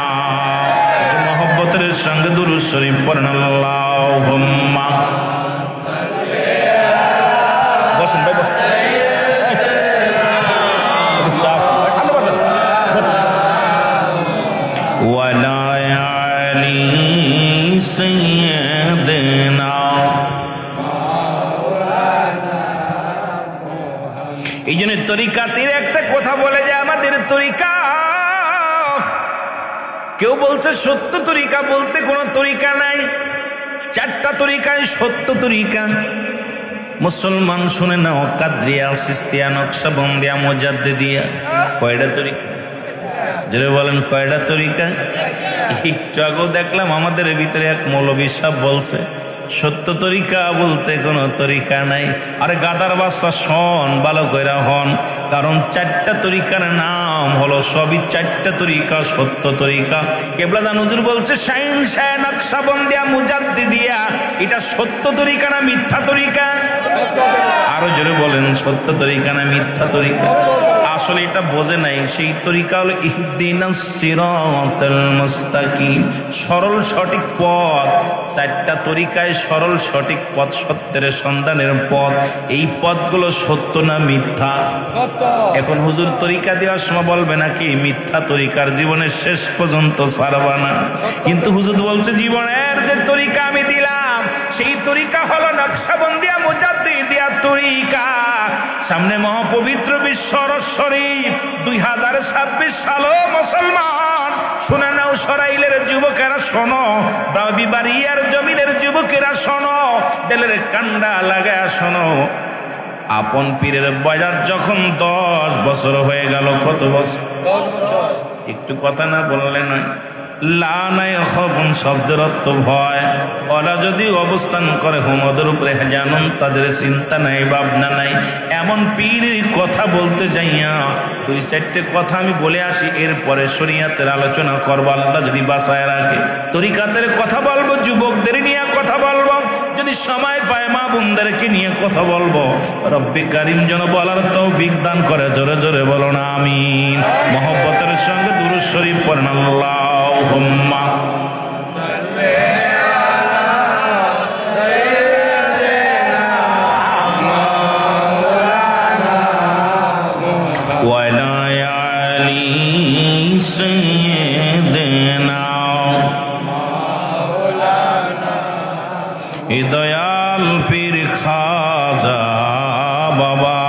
মহব্বতের সঙ্গে দুরূদ শরীফ পড়েন। আল্লাহুম্মা বসেন ভাই, বসেন। ওয়ালা আলি সাইয়্যিদিনা। এই জন্য তরিকাতের একটা কথা বলে যে আমাদের তরিকা, কেউ বলছে সত্য তরিকা, বলতে কোনো তরিকা নাই। 4টা তরিকায় সত্য তরিকা। মুসলমান শুনে নাও, কাদরিয়া, সিস্তিয়া, নকশবন্দিয়া, মুজাদ্দিদিয়া। কয়টা তরিকা? যারা বলেন কয়টা তরিকা? একটু আগেও দেখলাম আমাদের ভিতরে এক মৌলবী সাহেব বলছে সত্য তরিকা বলতে কোনো তরিকা নাই। আরে গাদার বাচ্চা শোন, ভালো কইরা হন, কারণ 4টা তরিকার নাম হলো, সবই 4টা তরিকা সত্য তরিকা। কেবলাদান হুজুর বলছে শাইন শাহ নকশবন্দিয়া মুজাদ্দিদিয়া, এটা সত্য তরিকা না মিথ্যা তরিকা? আরো জোরে বলেন, সত্য তরিকা না মিথ্যা তরিকা? আসলে এটা বোঝে নাই। সেই তরিকা হলো ইহদিনাস সিরাতাল মুস্তাকিম, সরল সঠিক পথ। 4টা তরিকায় সরল সঠিক পথ, সত্যের সন্ধানের পথ। এই পথগুলো সত্য না মিথ্যা? এখন হুজুর তরিকা দেওয়ার সময় বলবে নাকি মিথ্যা তরিকার জীবনের শেষ পর্যন্ত ছাড়বা না। কিন্তু হুজুর বলছে জীবনের যে তরিকা আমি দিলাম সেই তরিকা হলো নকশবন্দিয়া মুজাদ্দিদিয়া তরিকা। সামনে মহাপবিত্র বিশ্ব শরীফ 2026 সালও মুসলমান শুনে নাও, সরাইলের যুবকেরা শোনো, বাড়িয়ার জমিনের যুবকেরা শোনো, দিলের কান্ডা লাগায় শোনো। আপন পীরের বয়স যখন 10 বছর হয়ে গেল, কত বছর? 10 বছর। একটু কথা না বললে নয়। লানায় খফন শব্দের অর্থ ভয়। ওরা যদি অবস্থান করে হুমদের উপরে জানুন, তাদের চিন্তা নাই ভাবনা নাই। এমন পীরের কথা বলতে যাইয়া 2-4টে কথা আমি বলে আসি, এরপরে শরীয়তের আলোচনা করবো আল্লাহ যদি বাঁচায় রাখে। তরিকাতের কথা বলবো, যুবকদের নিয়ে কথা বলবো, যদি সময় পায় মা বোনদেরকে নিয়ে কথা বলবো। রব্বে কারিম যেন বলার তৌফিক দান করে। জোরে জোরে বলো না আমিন। মহব্বতের সঙ্গে দুরূদ শরীফ পড়েন আল্লাহুম্মা সাল্লি আলা সাইয়্যিদিনা মাওলানা ওয়া আলা আলি সাইয়্যিদিনা মাওলানা। দয়াল পীর খাজা বাবা,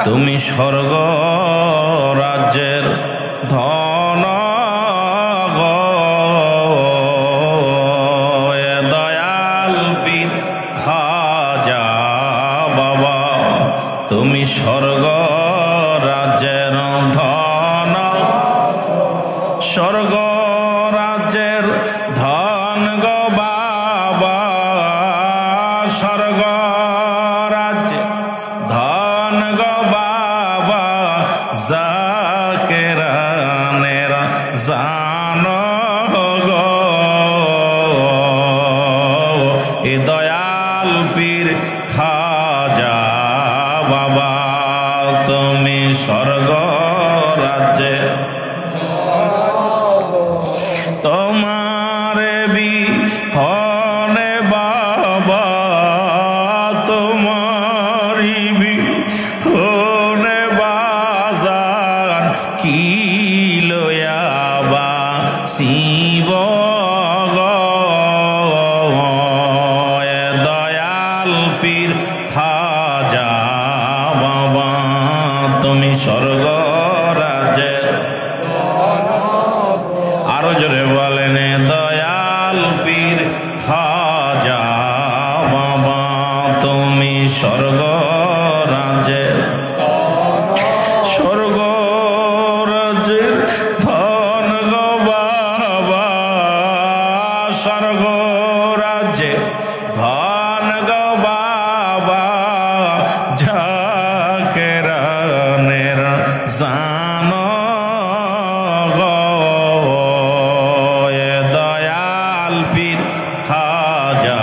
তুমি স্বর্গ রাজ্যের ধন গো। দয়াল পীর খাজা বাবা, তুমি স্বর্গ রাজ্যের ধন, স্বর্গ রাজ্যের ধন গো বাবা, স্বর্গ রাজ্যের ধন গো বাবা, জাকেরানের জান গো। এ দয়াল পীর খাজা বাবা, তুমি স্বর্গ রাজ্যে তোমার বিহনে বাবা, তোমারি বিহনে বাজান কি লয়াবা শিব গো। দয়াল পীর খাজা বাবা, তুমি স্বর্গ রাজ্যের, আরো জোরে বলেন দয়াল পীর খাজা বাবা, তুমি স্বর্গ রাজ্যের, স্বর্গ রাজ্যের ধন গো বাবা, স্বর্গ রাজ্যের ধন গো বাবা, জাকেরানের জান গো। দয়াল পীর খাজা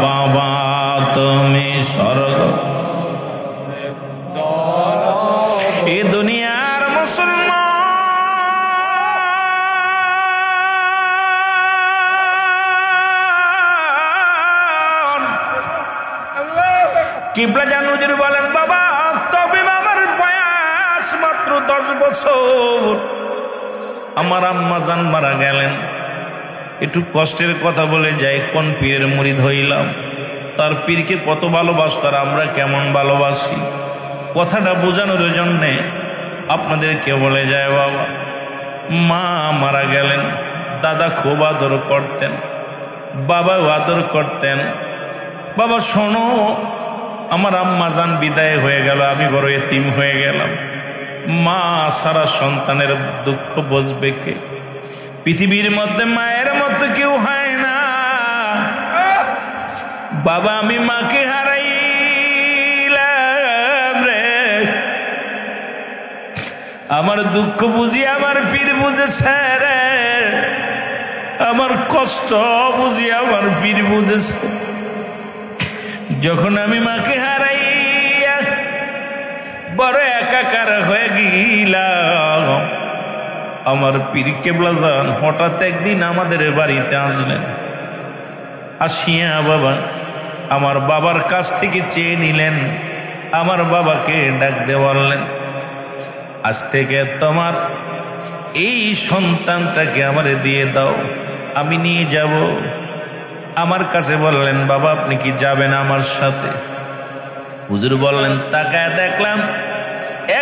বাবা, তুমি স্বর্গ। এ দুনিয়ার মুসলমান কিবলা জানুজুর বলেন বাবা, তবে আমার বয়স মাত্র 10 বছর, আমার আম্মা জান মারা গেলেন। একটু কষ্টের কথা বলে যাই, কোন পীরের মুরিদ হইলাম, তার পীরকে কত ভালোবাসতার, আমরা কেমন ভালোবাসি। কথাটা বোঝানোর জন্যে আপনাদেরকে বলে যায় বাবা, মা মারা গেলেন, দাদা খুব আদর করতেন, বাবাও আদর করতেন। বাবা শোনো, আমার আম্মা জান বিদায় হয়ে গেল, আমি বড় এতিম হয়ে গেলাম। মা সারা সন্তানের দুঃখ বুঝবে কে? পৃথিবীর মধ্যে মায়ের মতো কেউ হয় না। বাবা আমি মাকে হারাইলাম রে, আমার দুঃখ বুঝি আমার পীর বুঝেছে রে, আমার কষ্ট বুঝি আমার পীর বুঝেছে। যখন আমি মাকে হারাইয়া বড় একাকার হয়ে গেলাম, আমার পীর কেবলা যান হঠাৎ একদিন আমাদের বাড়িতে আসলেন। আসিয়া বাবা আমার বাবার কাছ থেকে চেয়ে নিলেন, আমার বাবাকে ডাক দিয়ে বললেন, আজ থেকে তোমার এই সন্তানটাকে আমারে দিয়ে দাও, আমি নিয়ে যাব। আমার কাছে বললেন, বাবা আপনি কি যাবেন আমার সাথে? হুজুর বললেন, তাকায় দেখলাম,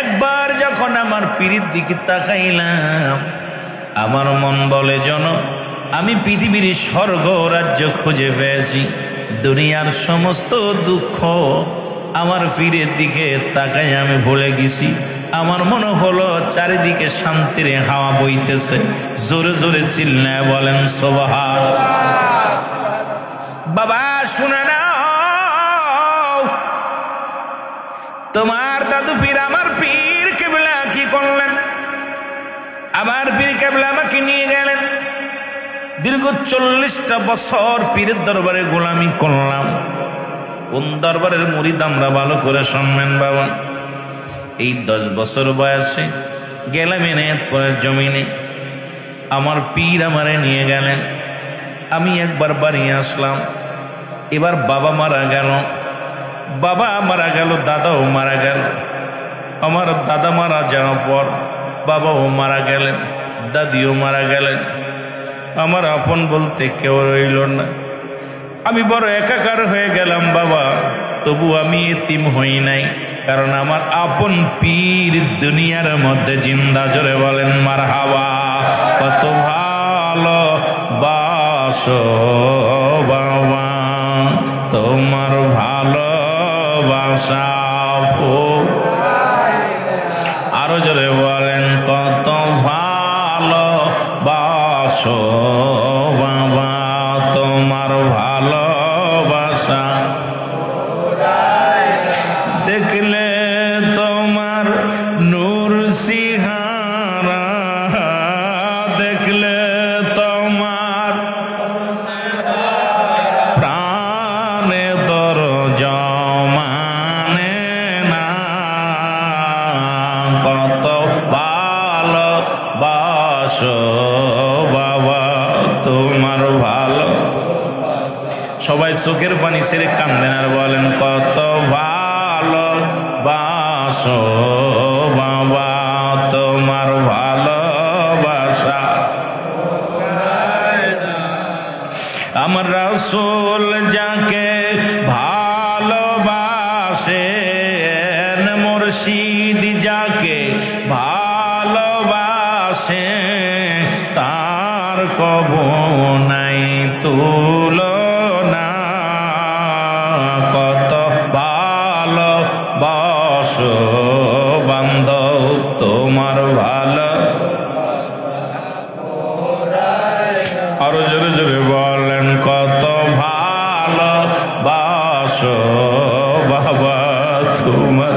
একবার যখন আমার পীরের দিকে তাকাইলাম, আমার মন বলে যেন আমি পৃথিবীর স্বর্গ রাজ্য খুঁজে পেয়েছি। দুনিয়ার সমস্ত দুঃখ আমার পীরের দিকে তাকাই আমি ভুলে গেছি। আমার মনে হলো চারিদিকে শান্তির হাওয়া বইতেছে। জোরে জোরে চিল্লায় বলেন সুবহানাল্লাহ। বাবা শুনে নাও, তোমার দাদু পীর আমার পীর কেবলা কি করলেন? আমার পীর কেবলা আমাকে নিয়ে গেলেন। দীর্ঘ 40টা বছর পীরের দরবারে গোলামি করলাম। কোন দরবারের মুরিদ আমরা ভালো করে শুনবেন বাবা। এই 10 বছর বয়সে গেলাম এনায়েতপুরের জমিনে, আমার পীর আমারে নিয়ে গেলেন। আমি একবার বাড়ি আসলাম। এবার বাবা মারা গেল, বাবা মারা গেল, দাদাও মারা গেল। আমার দাদা মারা যাওয়ার পর বাবাও মারা গেলেন, দাদিও মারা গেলেন। আমার আপন বলতে কেউ রইল না। আমি বড় একাকার হয়ে গেলাম বাবা। তবু আমি এতিম হই নাই, কারণ আমার আপন পীর দুনিয়ার মধ্যে জিন্দা। জোরে বলেন মারহাবা। কত ভালো বাসো বাবা, তোমার ভালোবাসা। আরো জোরে বলেন, কত ভালো বাসো বাবা, তোমার ভালোবাসা দেখলে তোমার নূর সিহারা, দেখলে তোমার প্রাণে দর জমানে না। কত ভালোবাসো বাবা, তোমার ভালো। সবাই চোখের পানি ছেড়ে কান্দেন আর বলেন, কত ভালোবাসো বাবা, তোমার ভালোবাসা। আমার রাসূল যাকে ভালোবাসেন, মুর্শিদ যাকে ভালোবাসে, তার কবু নাই তুলনা। কত ভালোবাসো বান্ধব, তোমার ভালো। আরো জোরে জোরে বলেন, কত ভালোবাসো বাবা, তোমার